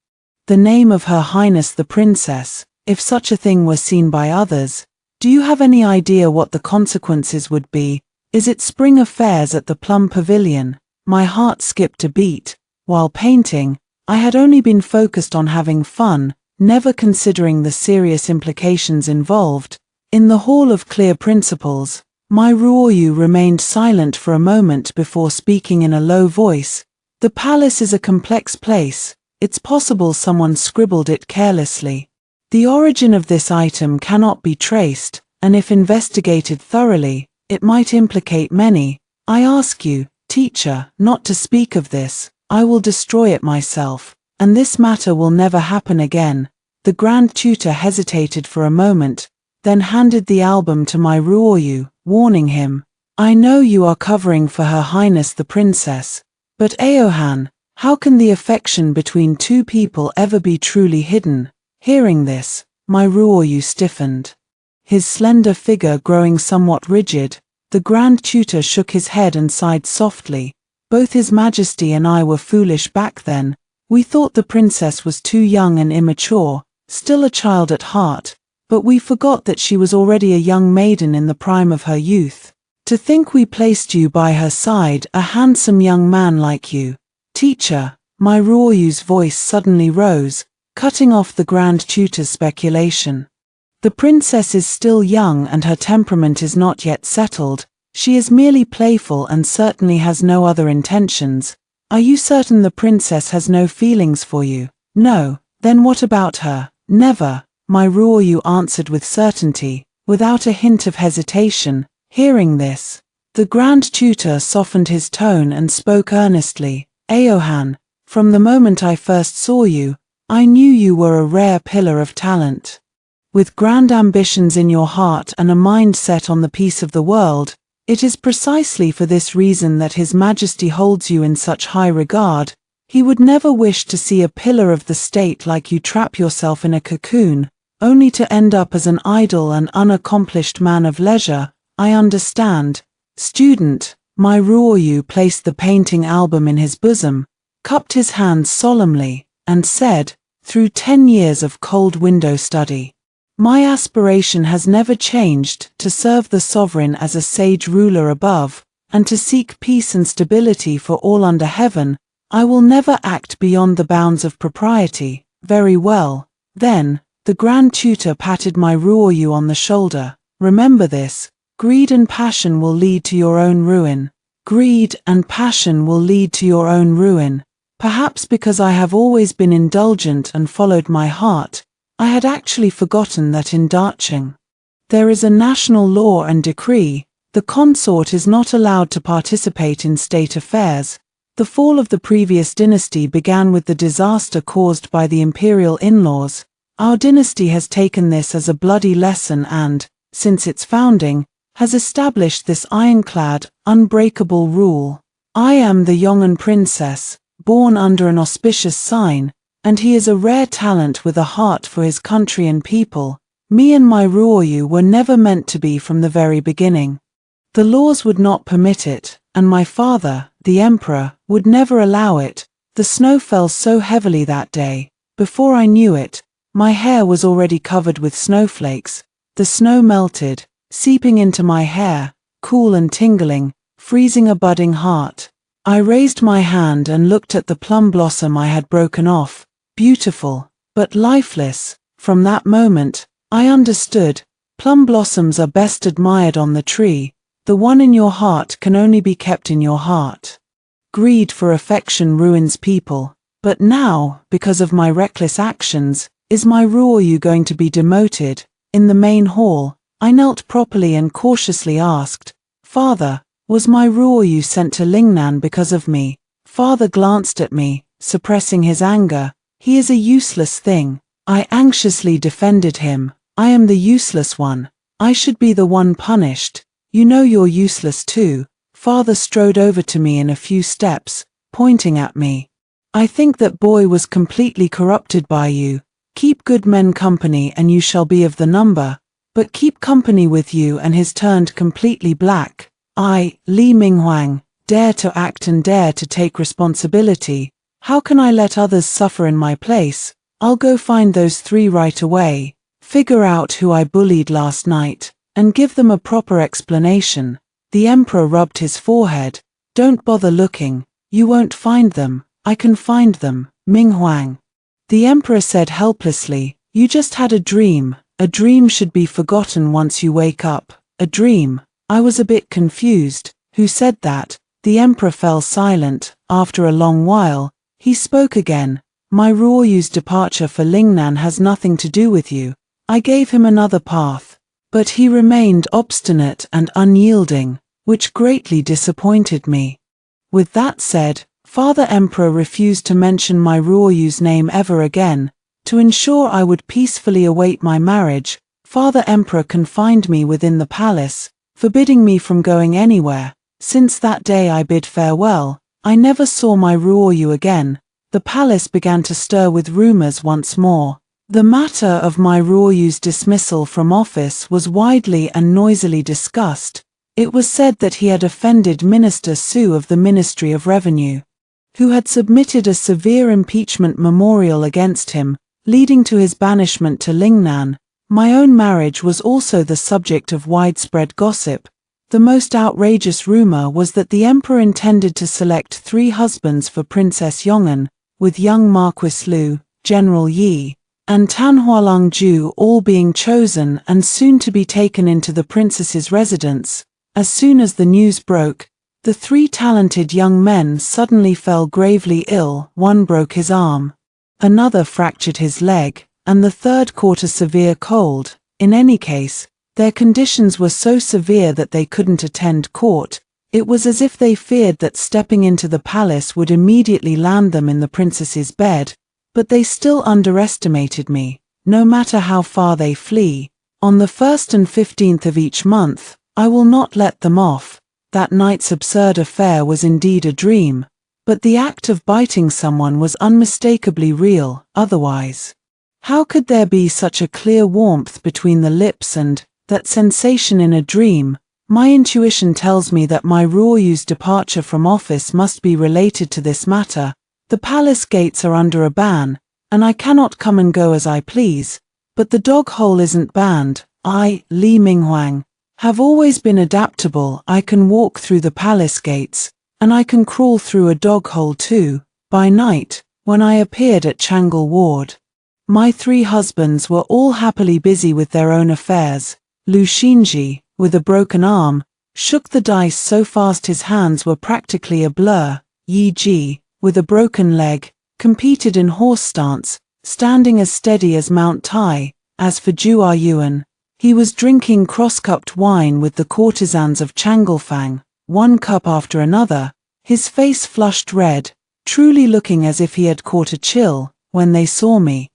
The name of Her Highness the Princess. If such a thing were seen by others, do you have any idea what the consequences would be? Is it spring affairs at the Plum Pavilion? My heart skipped a beat. While painting, I had only been focused on having fun, never considering the serious implications involved. In the Hall of Clear Principles, my Ruoyu remained silent for a moment before speaking in a low voice. The palace is a complex place. It's possible someone scribbled it carelessly. The origin of this item cannot be traced, and if investigated thoroughly, it might implicate many. I ask you, teacher, not to speak of this. I will destroy it myself, and this matter will never happen again. The Grand Tutor hesitated for a moment, then handed the album to my Ruoyu, warning him. I know you are covering for Her Highness the Princess, but Aohan, how can the affection between two people ever be truly hidden? Hearing this, my Ruoyu stiffened. His slender figure growing somewhat rigid, the Grand Tutor shook his head and sighed softly. Both His Majesty and I were foolish back then. We thought the princess was too young and immature, still a child at heart, but we forgot that she was already a young maiden in the prime of her youth. To think we placed you by her side, a handsome young man like you. Teacher, my Ruoyu's voice suddenly rose, cutting off the Grand Tutor's speculation. The princess is still young and her temperament is not yet settled. She is merely playful and certainly has no other intentions. Are you certain the princess has no feelings for you? No. Then what about her? Never, my Ruoyu answered with certainty, without a hint of hesitation. Hearing this, the Grand Tutor softened his tone and spoke earnestly. Aohan, from the moment I first saw you, I knew you were a rare pillar of talent. With grand ambitions in your heart and a mind set on the peace of the world, it is precisely for this reason that His Majesty holds you in such high regard. He would never wish to see a pillar of the state like you trap yourself in a cocoon, only to end up as an idle and unaccomplished man of leisure. I understand. Student, my Ruoyu placed the painting album in his bosom, cupped his hands solemnly, and said, through 10 years of cold window study, my aspiration has never changed, to serve the sovereign as a sage ruler above, and to seek peace and stability for all under heaven. I will never act beyond the bounds of propriety. Very well, then, the Grand Tutor patted my Ruoyu on the shoulder. Remember this, greed and passion will lead to your own ruin. Greed and passion will lead to your own ruin. Perhaps because I have always been indulgent and followed my heart, I had actually forgotten that in Dacheng, there is a national law and decree. The consort is not allowed to participate in state affairs. The fall of the previous dynasty began with the disaster caused by the imperial in-laws. Our dynasty has taken this as a bloody lesson and, since its founding, has established this ironclad, unbreakable rule. I am the Yong'an princess, born under an auspicious sign, and he is a rare talent with a heart for his country and people. Me and my Ruoyu were never meant to be from the very beginning. The laws would not permit it, and my father, the emperor, would never allow it. The snow fell so heavily that day. Before I knew it, my hair was already covered with snowflakes. The snow melted, seeping into my hair, cool and tingling, freezing a budding heart. I raised my hand and looked at the plum blossom I had broken off. Beautiful, but lifeless. From that moment, I understood. Plum blossoms are best admired on the tree. The one in your heart can only be kept in your heart. Greed for affection ruins people. But now, because of my reckless actions, is my Ruoyu going to be demoted? In the main hall, I knelt properly and cautiously asked, Father, was my Ruoyu sent to Lingnan because of me? Father glanced at me, suppressing his anger. He is a useless thing. I anxiously defended him. I am the useless one. I should be the one punished. You know you're useless too. Father strode over to me in a few steps, pointing at me. I think that boy was completely corrupted by you. Keep good men company and you shall be of the number, but keep company with you and his turned completely black. I, Li Minghuang, dare to act and dare to take responsibility. How can I let others suffer in my place? I'll go find those 3 right away, figure out who I bullied last night, and give them a proper explanation. The emperor rubbed his forehead. Don't bother looking. You won't find them. I can find them, Minghuang. The emperor said helplessly, you just had a dream. A dream should be forgotten once you wake up. A dream. I was a bit confused. Who said that? The emperor fell silent. After a long while, he spoke again. My Ruoyu's departure for Lingnan has nothing to do with you. I gave him another path, but he remained obstinate and unyielding, which greatly disappointed me. With that said, Father Emperor refused to mention my Ruoyu's name ever again. To ensure I would peacefully await my marriage, Father Emperor confined me within the palace, forbidding me from going anywhere. Since that day I bid farewell. I never saw my Ruoyu again. The palace began to stir with rumors once more. The matter of my Ruoyu's dismissal from office was widely and noisily discussed. It was said that he had offended Minister Su of the Ministry of Revenue, who had submitted a severe impeachment memorial against him, leading to his banishment to Lingnan. My own marriage was also the subject of widespread gossip. The most outrageous rumor was that the emperor intended to select 3 husbands for Princess Yong'an, with young Marquis Lu, General Yi, and Tanhualong Ju all being chosen and soon to be taken into the princess's residence. As soon as the news broke, the 3 talented young men suddenly fell gravely ill. One broke his arm, another fractured his leg, and the third caught a severe cold. In any case, their conditions were so severe that they couldn't attend court. It was as if they feared that stepping into the palace would immediately land them in the princess's bed, but they still underestimated me. No matter how far they flee, on the 1st and 15th of each month, I will not let them off. That night's absurd affair was indeed a dream, but the act of biting someone was unmistakably real. Otherwise, how could there be such a clear warmth between the lips and that sensation in a dream? My intuition tells me that my Ruoyu's departure from office must be related to this matter. The palace gates are under a ban, and I cannot come and go as I please. But the dog hole isn't banned. I, Li Minghuang, have always been adaptable. I can walk through the palace gates, and I can crawl through a dog hole too. By night, when I appeared at Changle Ward, my 3 husbands were all happily busy with their own affairs. Lu Xinji, with a broken arm, shook the dice so fast his hands were practically a blur. Yi Ji, with a broken leg, competed in horse stance, standing as steady as Mount Tai. As for Zhu Yuan, he was drinking cross-cupped wine with the courtesans of Changlefang, one cup after another, his face flushed red, truly looking as if he had caught a chill, when they saw me.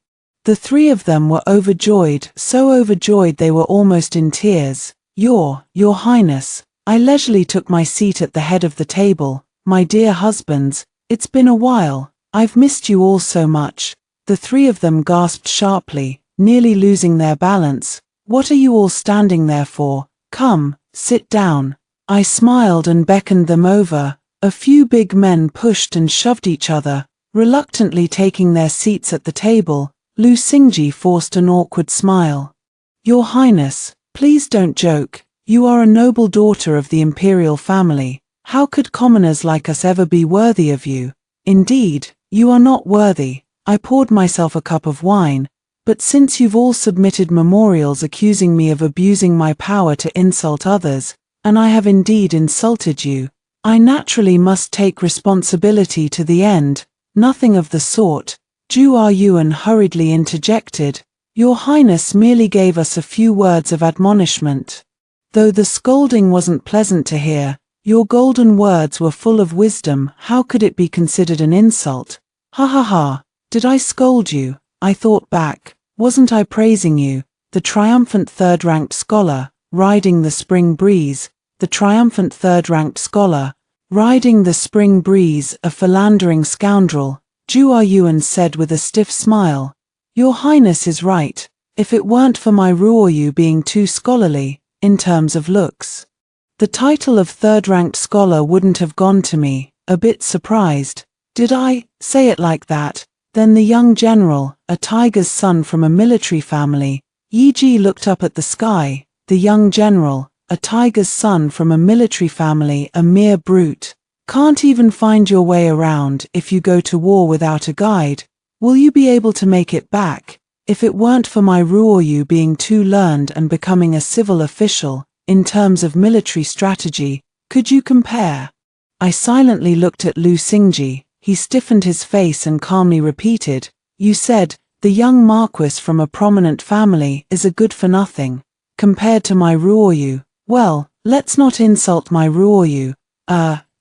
The 3 of them were overjoyed, so overjoyed they were almost in tears. Your Highness, I leisurely took my seat at the head of the table. My dear husbands, it's been a while, I've missed you all so much. The 3 of them gasped sharply, nearly losing their balance. What are you all standing there for? Come, sit down. I smiled and beckoned them over. A few big men pushed and shoved each other, reluctantly taking their seats at the table. Lu Xingji forced an awkward smile. Your Highness, please don't joke. You are a noble daughter of the imperial family. How could commoners like us ever be worthy of you? Indeed, you are not worthy. I poured myself a cup of wine. But since you've all submitted memorials accusing me of abusing my power to insult others, and I have indeed insulted you, I naturally must take responsibility to the end. Nothing of the sort. Zhu Yuan hurriedly interjected. Your Highness merely gave us a few words of admonishment. Though the scolding wasn't pleasant to hear, your golden words were full of wisdom. How could it be considered an insult? Ha ha ha. Did I scold you? I thought back. Wasn't I praising you? The triumphant third-ranked scholar, riding the spring breeze. The triumphant third-ranked scholar, riding the spring breeze, a philandering scoundrel. Zhu Yuan said with a stiff smile. Your Highness is right. If it weren't for my Ruoyu being too scholarly, in terms of looks, the title of third-ranked scholar wouldn't have gone to me. A bit surprised. Did I say it like that? Then the young general, a tiger's son from a military family. Yi Ji looked up at the sky. The young general, a tiger's son from a military family, a mere brute. Can't even find your way around. If you go to war without a guide, will you be able to make it back? If it weren't for my Ruoyu being too learned and becoming a civil official, in terms of military strategy, could you compare? I silently looked at Lu Xingji. He stiffened his face and calmly repeated, you said, the young marquis from a prominent family is a good-for-nothing. Compared to my Ruoyu, well, let's not insult my Ruoyu.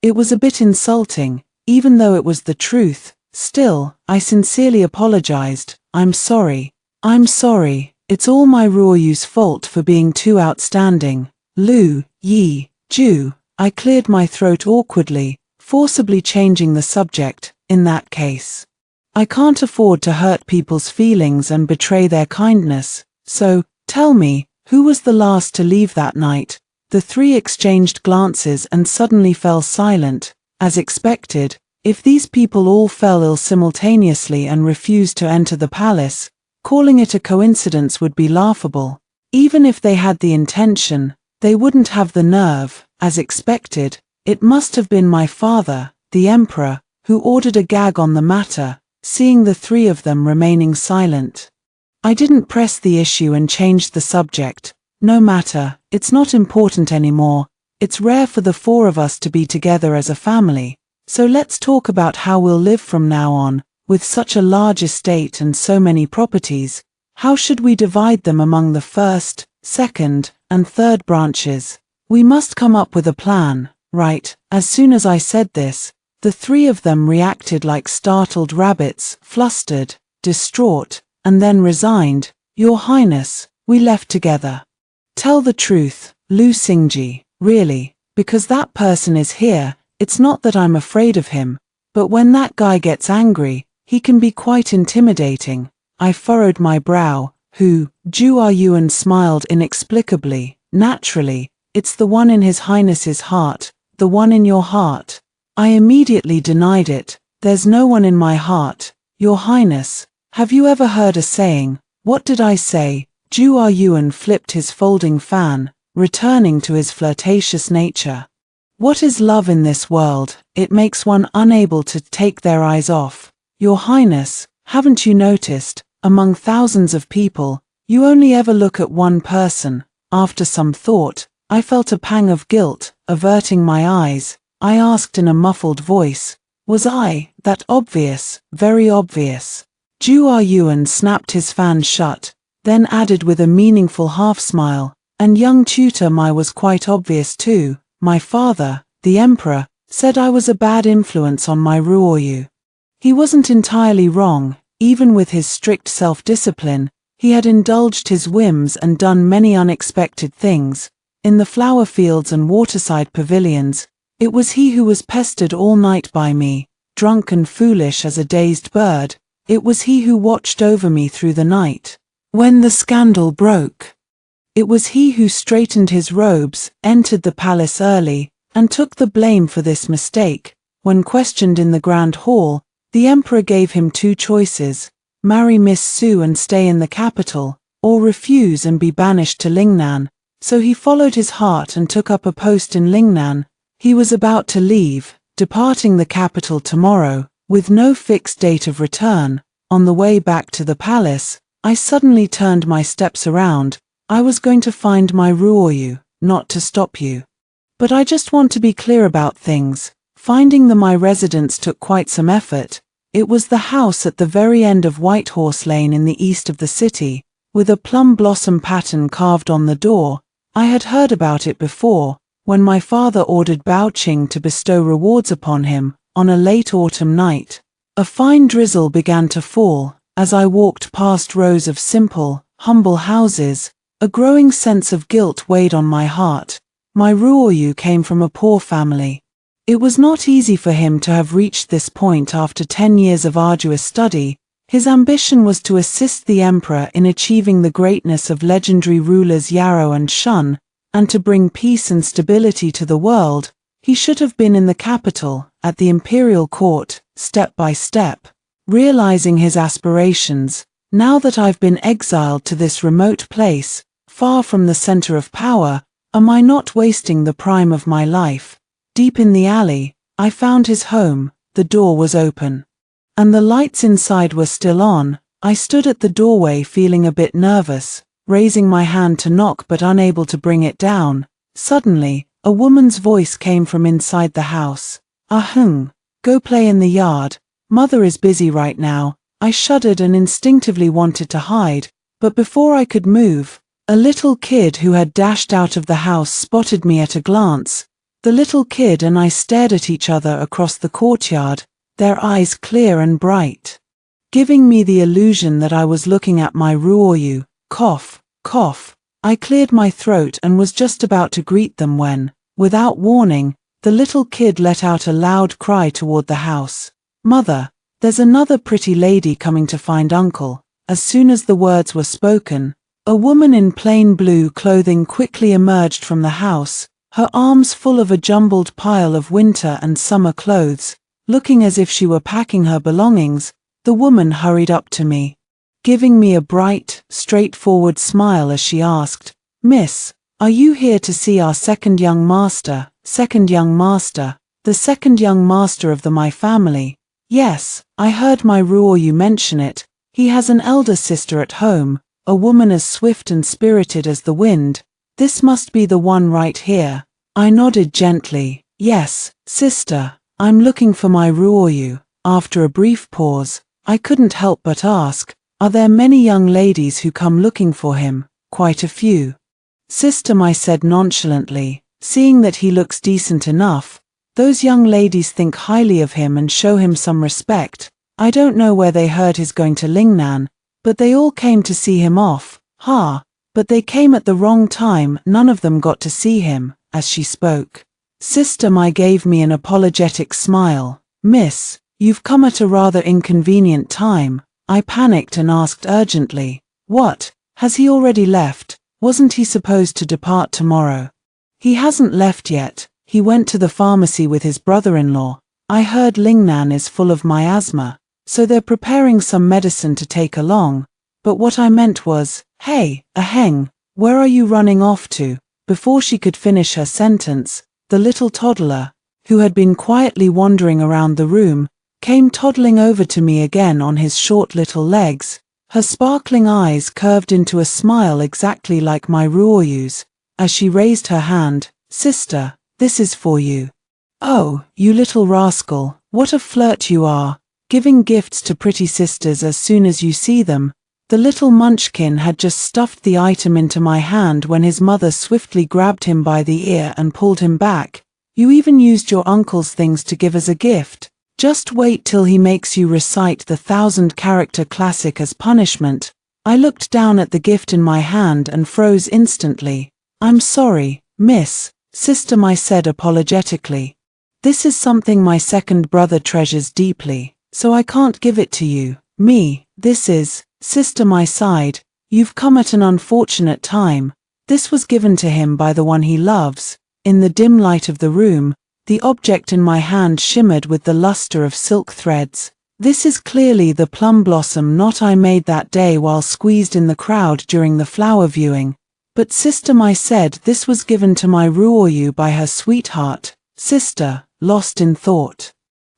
It was a bit insulting, even though it was the truth. Still, I sincerely apologized. I'm sorry. It's all my Ruoyu's fault for being too outstanding. Lu, Yi, Ju. I cleared my throat awkwardly, forcibly changing the subject. In that case, I can't afford to hurt people's feelings and betray their kindness. So, tell me, who was the last to leave that night? The 3 exchanged glances and suddenly fell silent. As expected, if these people all fell ill simultaneously and refused to enter the palace, calling it a coincidence would be laughable. Even if they had the intention, they wouldn't have the nerve. As expected, it must have been my father, the emperor, who ordered a gag on the matter, seeing the 3 of them remaining silent. I didn't press the issue and changed the subject. No matter, it's not important anymore. It's rare for the 4 of us to be together as a family, so let's talk about how we'll live from now on. With such a large estate and so many properties, how should we divide them among the first, second, and third branches? We must come up with a plan, right? As soon as I said this, the 3 of them reacted like startled rabbits, flustered, distraught, and then resigned. Your Highness, we left together. Tell the truth, Lu Xingji, really, because that person is here. It's not that I'm afraid of him, but when that guy gets angry, he can be quite intimidating. I furrowed my brow. Who? Zhu Yuan smiled inexplicably. Naturally, It's the one in His Highness's heart, the one in your heart." I immediately denied it. "There's no one in my heart, Your Highness. Have you ever heard a saying?" "What did I say?" Ju Yuan flipped his folding fan, returning to his flirtatious nature. "What is love in this world? It makes one unable to take their eyes off. Your Highness, haven't you noticed, among thousands of people, you only ever look at one person?" After some thought, I felt a pang of guilt. Averting my eyes, I asked in a muffled voice, "Was I that obvious, very obvious?" Ju Yuan snapped his fan shut, then added with a meaningful half-smile, "And young tutor Mai was quite obvious too. My father, the emperor, said I was a bad influence on my Ruoyu. He wasn't entirely wrong. Even with his strict self-discipline, he had indulged his whims and done many unexpected things. In the flower fields and waterside pavilions, it was he who was pestered all night by me, drunk and foolish as a dazed bird. It was he who watched over me through the night. When the scandal broke, it was he who straightened his robes, entered the palace early, and took the blame for this mistake. When questioned in the Grand Hall, the emperor gave him two choices: marry Miss Su and stay in the capital, or refuse and be banished to Lingnan. So he followed his heart and took up a post in Lingnan. He was about to leave, departing the capital tomorrow, with no fixed date of return. On the way back to the palace, I suddenly turned my steps around. I was going to find my Ruoyu, not to stop you. But I just want to be clear about things. Finding my residence took quite some effort. It was the house at the very end of White Horse Lane in the east of the city, with a plum blossom pattern carved on the door. I had heard about it before, when my father ordered Bao Qing to bestow rewards upon him, on a late autumn night. A fine drizzle began to fall. As I walked past rows of simple, humble houses, a growing sense of guilt weighed on my heart. My Ruoyu came from a poor family. It was not easy for him to have reached this point after 10 years of arduous study. His ambition was to assist the emperor in achieving the greatness of legendary rulers Yarrow and Shun, and to bring peace and stability to the world. He should have been in the capital, at the imperial court, step by step, realizing his aspirations. Now that I've been exiled to this remote place, far from the center of power, am I not wasting the prime of my life? Deep in the alley, I found his home. The door was open, and the lights inside were still on. I stood at the doorway feeling a bit nervous, raising my hand to knock but unable to bring it down. Suddenly, a woman's voice came from inside the house. "Ahung, go play in the yard. Mother is busy right now." I shuddered and instinctively wanted to hide, but before I could move, a little kid who had dashed out of the house spotted me at a glance. The little kid and I stared at each other across the courtyard, their eyes clear and bright, giving me the illusion that I was looking at my Ruoyu. Cough, cough. I cleared my throat and was just about to greet them when, without warning, the little kid let out a loud cry toward the house. "Mother, there's another pretty lady coming to find Uncle." As soon as the words were spoken, a woman in plain blue clothing quickly emerged from the house, her arms full of a jumbled pile of winter and summer clothes. Looking as if she were packing her belongings, the woman hurried up to me, giving me a bright, straightforward smile as she asked, "Miss, are you here to see our second young master?" "Second young master? The second young master of my family?" "Yes, I heard my Ruoyu mention it. He has an elder sister at home, a woman as swift and spirited as the wind. This must be the one right here." I nodded gently. "Yes, sister, I'm looking for my Ruoyu." After a brief pause, I couldn't help but ask, "Are there many young ladies who come looking for him?" "Quite a few, sister," I said nonchalantly, seeing that he looks decent enough. "Those young ladies think highly of him and show him some respect. I don't know where they heard he's going to Lingnan, but they all came to see him off." "Ha, but they came at the wrong time. None of them got to see him." As she spoke, Sister Mai gave me an apologetic smile. "Miss, you've come at a rather inconvenient time." I panicked and asked urgently, "What, has he already left? Wasn't he supposed to depart tomorrow?" He hasn't left yet. He went to the pharmacy with his brother-in-law. I heard Lingnan is full of miasma, so they're preparing some medicine to take along. But what I meant was, hey, Aheng, where are you running off to? Before she could finish her sentence, the little toddler, who had been quietly wandering around the room, came toddling over to me again on his short little legs, her sparkling eyes curved into a smile exactly like my Ruoyu's, as she raised her hand. Sister, this is for you. Oh, you little rascal, what a flirt you are, giving gifts to pretty sisters as soon as you see them. The little munchkin had just stuffed the item into my hand when his mother swiftly grabbed him by the ear and pulled him back. You even used your uncle's things to give as a gift. Just wait till he makes you recite the 1,000-character classic as punishment. I looked down at the gift in my hand and froze instantly. I'm sorry, miss, sister, I said apologetically. This is something my second brother treasures deeply, so I can't give it to you. This is, sister, I sighed. You've come at an unfortunate time. This was given to him by the one he loves. In the dim light of the room, the object in my hand shimmered with the luster of silk threads. This is clearly the plum blossom knot I made that day while squeezed in the crowd during the flower viewing. But sister, I said, this was given to my Ruoyu by her sweetheart. Sister, lost in thought.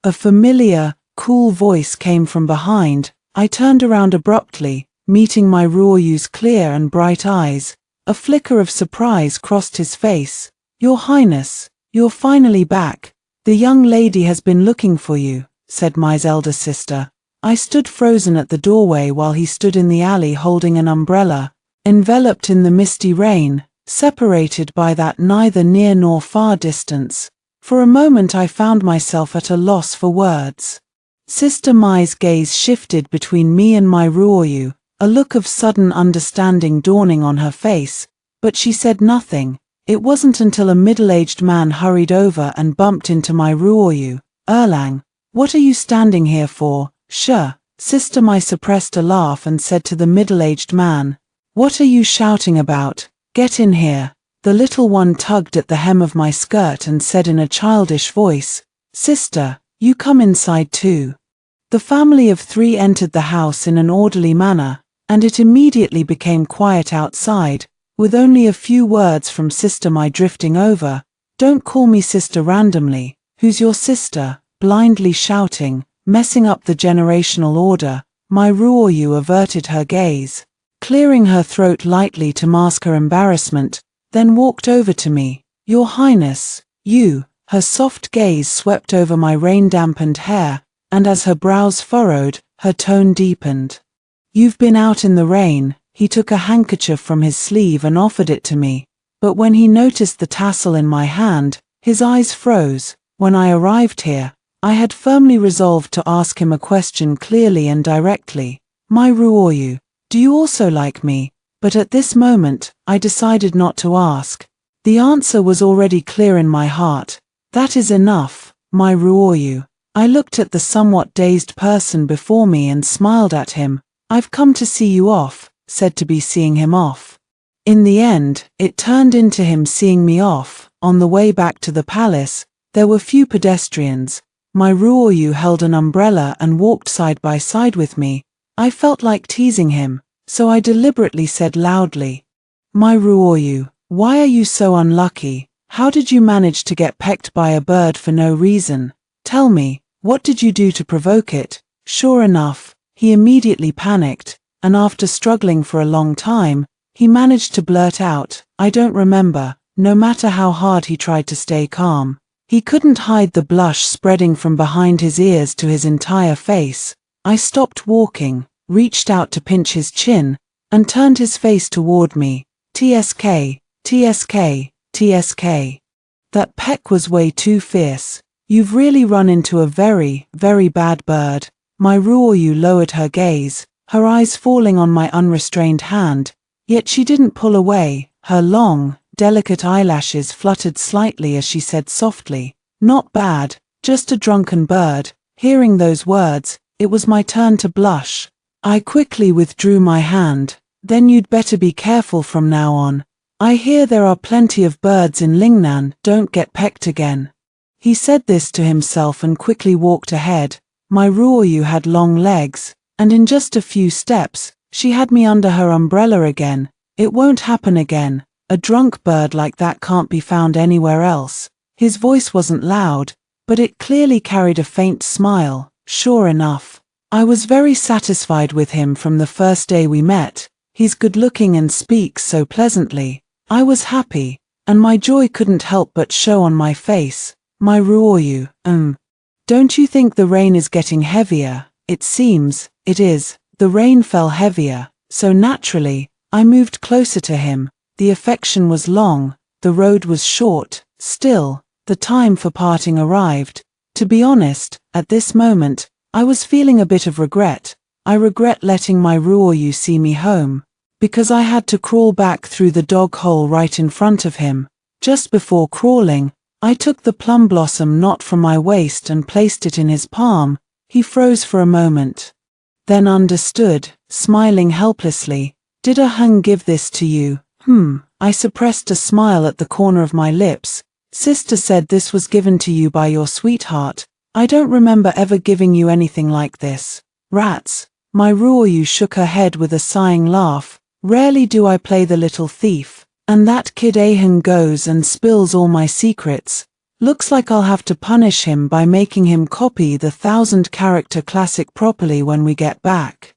A familiar, cool voice came from behind. I turned around abruptly, meeting my Ruoyu's clear and bright eyes. A flicker of surprise crossed his face. Your Highness, you're finally back. The young lady has been looking for you, said my elder sister. I stood frozen at the doorway while he stood in the alley holding an umbrella, enveloped in the misty rain, separated by that neither near nor far distance. For a moment I found myself at a loss for words. Sister Mai's gaze shifted between me and my Ruoyu, a look of sudden understanding dawning on her face, but she said nothing. It wasn't until a middle-aged man hurried over and bumped into my Ruoyu. Erlang, what are you standing here for? Sure. Sister Mai suppressed a laugh and said to the middle-aged man, what are you shouting about? Get in here. The little one tugged at the hem of my skirt and said in a childish voice, Sister, you come inside too. The family of 3 entered the house in an orderly manner, and it immediately became quiet outside, with only a few words from Sister Mai drifting over. Don't call me sister randomly. Who's your sister? Blindly shouting, messing up the generational order. My Ruoyu averted her gaze, clearing her throat lightly to mask her embarrassment, then walked over to me. Your Highness, you. Her soft gaze swept over my rain-dampened hair, and as her brows furrowed, her tone deepened. You've been out in the rain. He took a handkerchief from his sleeve and offered it to me, but when he noticed the tassel in my hand, his eyes froze. When I arrived here, I had firmly resolved to ask him a question clearly and directly. My Ruoyu, do you also like me? But at this moment, I decided not to ask. The answer was already clear in my heart. That is enough, my Ruoyu. I looked at the somewhat dazed person before me and smiled at him. I've come to see you off, said to be seeing him off. In the end, it turned into him seeing me off. On the way back to the palace, there were few pedestrians. My Ruoyu held an umbrella and walked side by side with me. I felt like teasing him, so I deliberately said loudly, My Ruoyu, why are you so unlucky? How did you manage to get pecked by a bird for no reason? Tell me, what did you do to provoke it? Sure enough, he immediately panicked, and after struggling for a long time, he managed to blurt out, I don't remember. No matter how hard he tried to stay calm, he couldn't hide the blush spreading from behind his ears to his entire face. I stopped walking, reached out to pinch his chin, and turned his face toward me. TSK, TSK, TSK. That peck was way too fierce. You've really run into a very, very bad bird. My Ruoyu lowered her gaze, her eyes falling on my unrestrained hand, yet she didn't pull away. Her long, delicate eyelashes fluttered slightly as she said softly, Not bad, just a drunken bird. Hearing those words, it was my turn to blush. I quickly withdrew my hand. Then you'd better be careful from now on. I hear there are plenty of birds in Lingnan, don't get pecked again. He said this to himself and quickly walked ahead. My Ruoyu had long legs, and in just a few steps, she had me under her umbrella again. It won't happen again. A drunk bird like that can't be found anywhere else. His voice wasn't loud, but it clearly carried a faint smile. Sure enough, I was very satisfied with him from the first day we met. He's good-looking and speaks so pleasantly. I was happy, and my joy couldn't help but show on my face. My Ruoyu, don't you think the rain is getting heavier? It seems, it is. The rain fell heavier, so naturally, I moved closer to him. The affection was long, the road was short. Still, the time for parting arrived. To be honest, at this moment, I was feeling a bit of regret. I regret letting my Ruoyu see me home, because I had to crawl back through the dog hole right in front of him. Just before crawling, I took the plum blossom knot from my waist and placed it in his palm. He froze for a moment, then understood, smiling helplessly. Did a hung give this to you? I suppressed a smile at the corner of my lips. Sister said this was given to you by your sweetheart. I don't remember ever giving you anything like this. Rats. My Ruoyu shook her head with a sighing laugh. Rarely do I play the little thief. And that kid Ahun goes and spills all my secrets. Looks like I'll have to punish him by making him copy the 1000-character classic properly when we get back.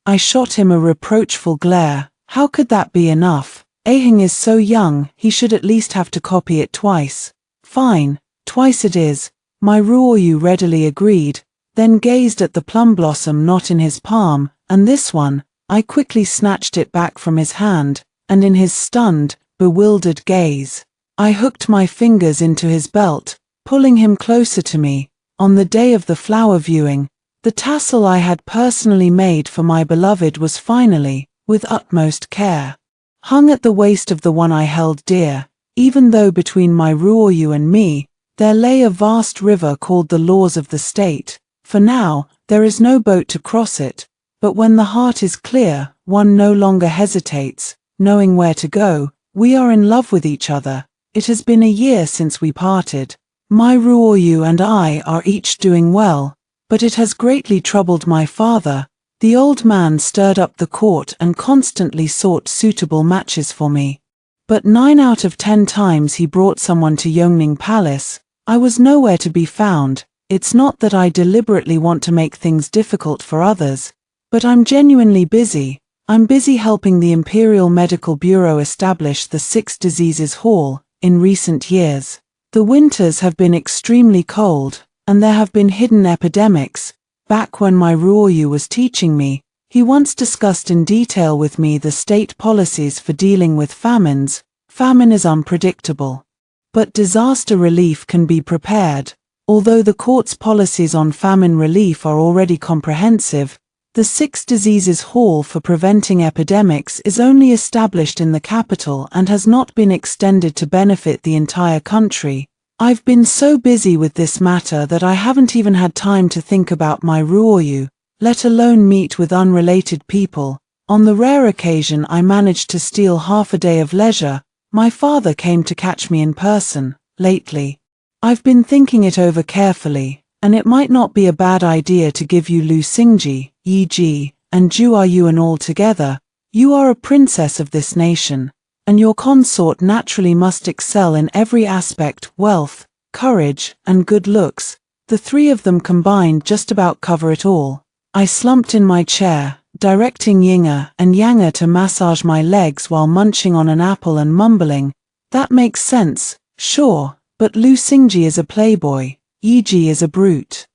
I shot him a reproachful glare. How could that be enough? Ahun is so young, he should at least have to copy it twice. Fine, twice it is. My Ruoyu readily agreed, then gazed at the plum blossom knot in his palm, and this one. I quickly snatched it back from his hand, and in his stunned, bewildered gaze, I hooked my fingers into his belt, pulling him closer to me. On the day of the flower viewing, the tassel I had personally made for my beloved was finally, with utmost care, hung at the waist of the one I held dear. Even though between my Ruoyu and me, there lay a vast river called the laws of the state. For now, there is no boat to cross it. But when the heart is clear, one no longer hesitates, knowing where to go. We are in love with each other. It has been a year since we parted. My Ruoyu and I are each doing well, but it has greatly troubled my father. The old man stirred up the court and constantly sought suitable matches for me. But 9 out of 10 times he brought someone to Yongning Palace. I was nowhere to be found. It's not that I deliberately want to make things difficult for others. But I'm genuinely busy. I'm busy helping the Imperial Medical Bureau establish the 6 Diseases Hall. In recent years, the winters have been extremely cold, and there have been hidden epidemics. Back when my Ruoyu was teaching me, he once discussed in detail with me the state policies for dealing with famines. Famine is unpredictable, but disaster relief can be prepared. Although the court's policies on famine relief are already comprehensive, the 6 Diseases Hall for preventing epidemics is only established in the capital and has not been extended to benefit the entire country. I've been so busy with this matter that I haven't even had time to think about my Ruoyu, let alone meet with unrelated people. On the rare occasion I managed to steal half a day of leisure, my father came to catch me in person. Lately, I've been thinking it over carefully, and it might not be a bad idea to give you Lu Xingji, Yi Ji, and Jua Yuan all together. You are a princess of this nation, and your consort naturally must excel in every aspect: wealth, courage, and good looks. The 3 of them combined just about cover it all. I slumped in my chair, directing Yinga and Yanga to massage my legs while munching on an apple and mumbling, "That makes sense, sure, but Lu Xingji is a playboy, Yi Ji is a brute,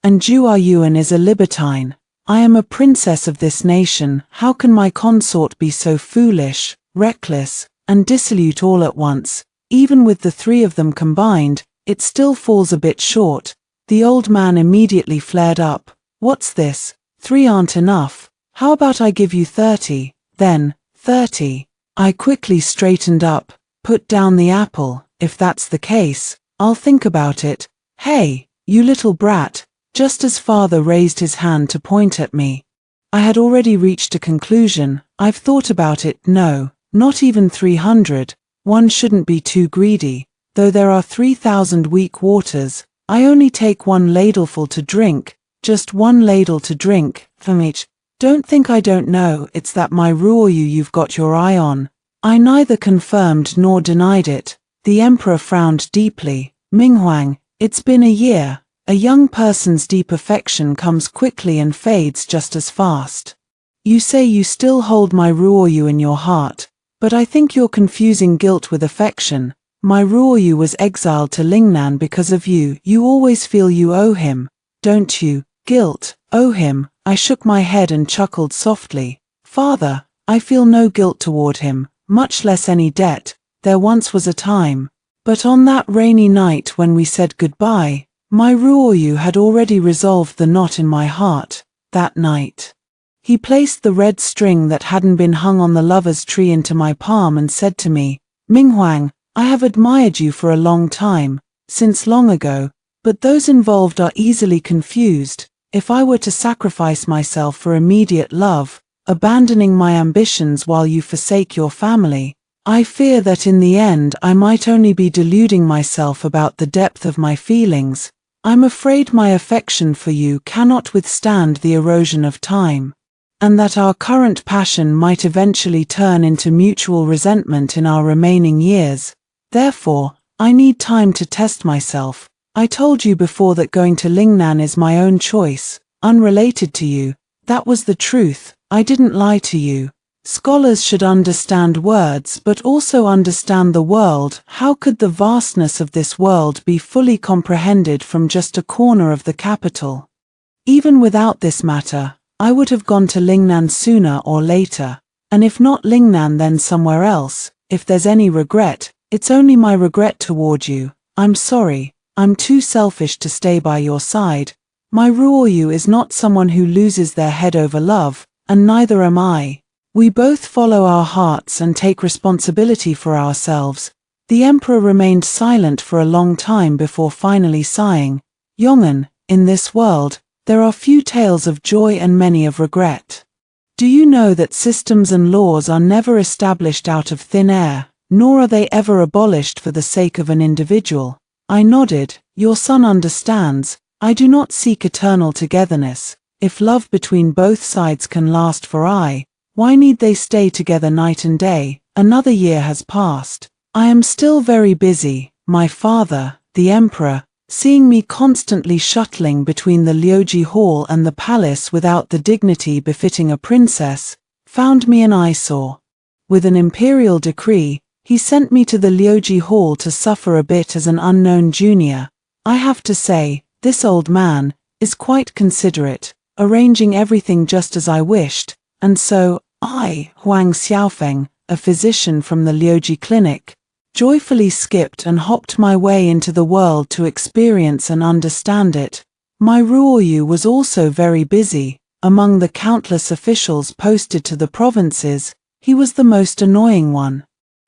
and Jua Yuan is a libertine. I am a princess of this nation. How can my consort be so foolish, reckless, and dissolute all at once? Even with the 3 of them combined, it still falls a bit short." The old man immediately flared up. "What's this? 3 aren't enough. How about I give you 30, then, 30. I quickly straightened up. "Put down the apple. If that's the case, I'll think about it." "Hey, you little brat," just as father raised his hand to point at me. I had already reached a conclusion. "I've thought about it. No, Not even 300, one shouldn't be too greedy. Though there are 3,000 weak waters, I only take one ladleful to drink, just one ladle to drink, from each. Don't think I don't know, it's that my Ruoyu you've got your eye on. I neither confirmed nor denied it. The emperor frowned deeply. Minghuang, it's been a year. A young person's deep affection comes quickly and fades just as fast. You say you still hold my Ruoyu in your heart, but I think you're confusing guilt with affection. My Ruoyu was exiled to Lingnan because of you. You always feel you owe him, don't you? Guilt, owe him. I shook my head and chuckled softly. Father, I feel no guilt toward him, much less any debt. There once was a time. But on that rainy night when we said goodbye, my Ruoyu had already resolved the knot in my heart. That night, he placed the red string that hadn't been hung on the lover's tree into my palm and said to me, Minghuang, I have admired you for a long time, since long ago, but those involved are easily confused. If I were to sacrifice myself for immediate love, abandoning my ambitions while you forsake your family, I fear that in the end I might only be deluding myself about the depth of my feelings. I'm afraid my affection for you cannot withstand the erosion of time, and that our current passion might eventually turn into mutual resentment in our remaining years. Therefore, I need time to test myself. I told you before that going to Lingnan is my own choice, unrelated to you. That was the truth. I didn't lie to you. Scholars should understand words but also understand the world. How could the vastness of this world be fully comprehended from just a corner of the capital? Even without this matter, I would have gone to Lingnan sooner or later, and if not Lingnan then somewhere else. If there's any regret, it's only my regret toward you. I'm sorry, I'm too selfish to stay by your side. My Ruoyu is not someone who loses their head over love, and neither am I. We both follow our hearts and take responsibility for ourselves. The emperor remained silent for a long time before finally sighing. Yong'an, in this world, there are few tales of joy and many of regret. Do you know that systems and laws are never established out of thin air, nor are they ever abolished for the sake of an individual? I nodded. Your son understands. I do not seek eternal togetherness. If love between both sides can last for why need they stay together night and day? Another year has passed. I am still very busy. My father, the emperor, seeing me constantly shuttling between the Liuji Hall and the palace without the dignity befitting a princess, found me an eyesore. With an imperial decree, he sent me to the Liuji Hall to suffer a bit as an unknown junior. I have to say, this old man is quite considerate, arranging everything just as I wished, and so, I, Huang Xiaofeng, a physician from the Liuji clinic, joyfully skipped and hopped my way into the world to experience and understand it. My Ruoyu was also very busy. Among the countless officials posted to the provinces, he was the most annoying one.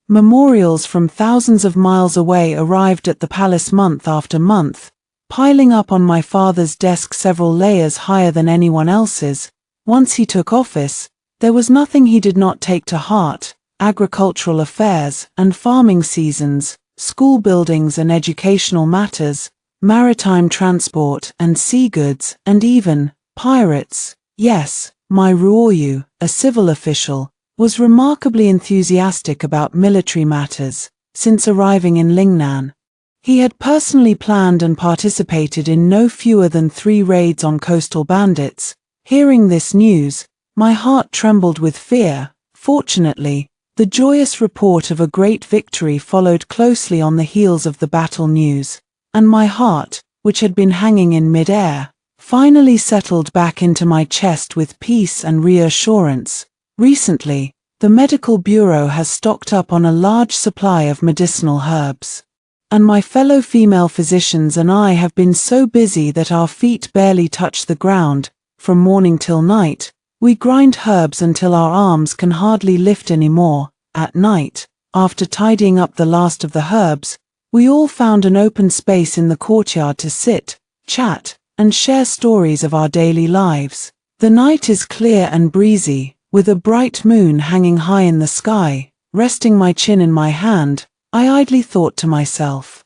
Memorials from thousands of miles away arrived at the palace month after month, piling up on my father's desk several layers higher than anyone else's. Once he took office, there was nothing he did not take to heart: agricultural affairs and farming seasons, school buildings and educational matters, maritime transport and sea goods, and even pirates. Yes, my Ruoyu, a civil official, was remarkably enthusiastic about military matters. Since arriving in Lingnan, he had personally planned and participated in no fewer than 3 raids on coastal bandits. Hearing this news, my heart trembled with fear. Fortunately, the joyous report of a great victory followed closely on the heels of the battle news, and my heart, which had been hanging in mid-air, finally settled back into my chest with peace and reassurance. Recently, the medical bureau has stocked up on a large supply of medicinal herbs, and my fellow female physicians and I have been so busy that our feet barely touch the ground. From morning till night, we grind herbs until our arms can hardly lift anymore. At night, after tidying up the last of the herbs, we all found an open space in the courtyard to sit, chat, and share stories of our daily lives. The night is clear and breezy, with a bright moon hanging high in the sky. Resting my chin in my hand, I idly thought to myself.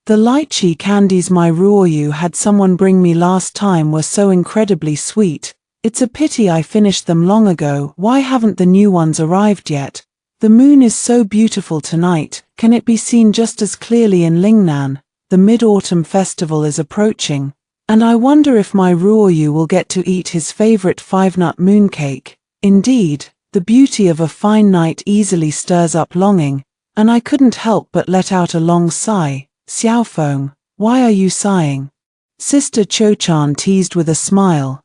The lychee candies my Ruoyu had someone bring me last time were so incredibly sweet. It's a pity I finished them long ago. Why haven't the new ones arrived yet? The moon is so beautiful tonight. Can it be seen just as clearly in Lingnan? The Mid-Autumn Festival is approaching, and I wonder if my Ruoyu will get to eat his favorite 5-nut mooncake. Indeed, the beauty of a fine night easily stirs up longing, and I couldn't help but let out a long sigh. Xiaofeng, why are you sighing? Sister Cho-chan teased with a smile,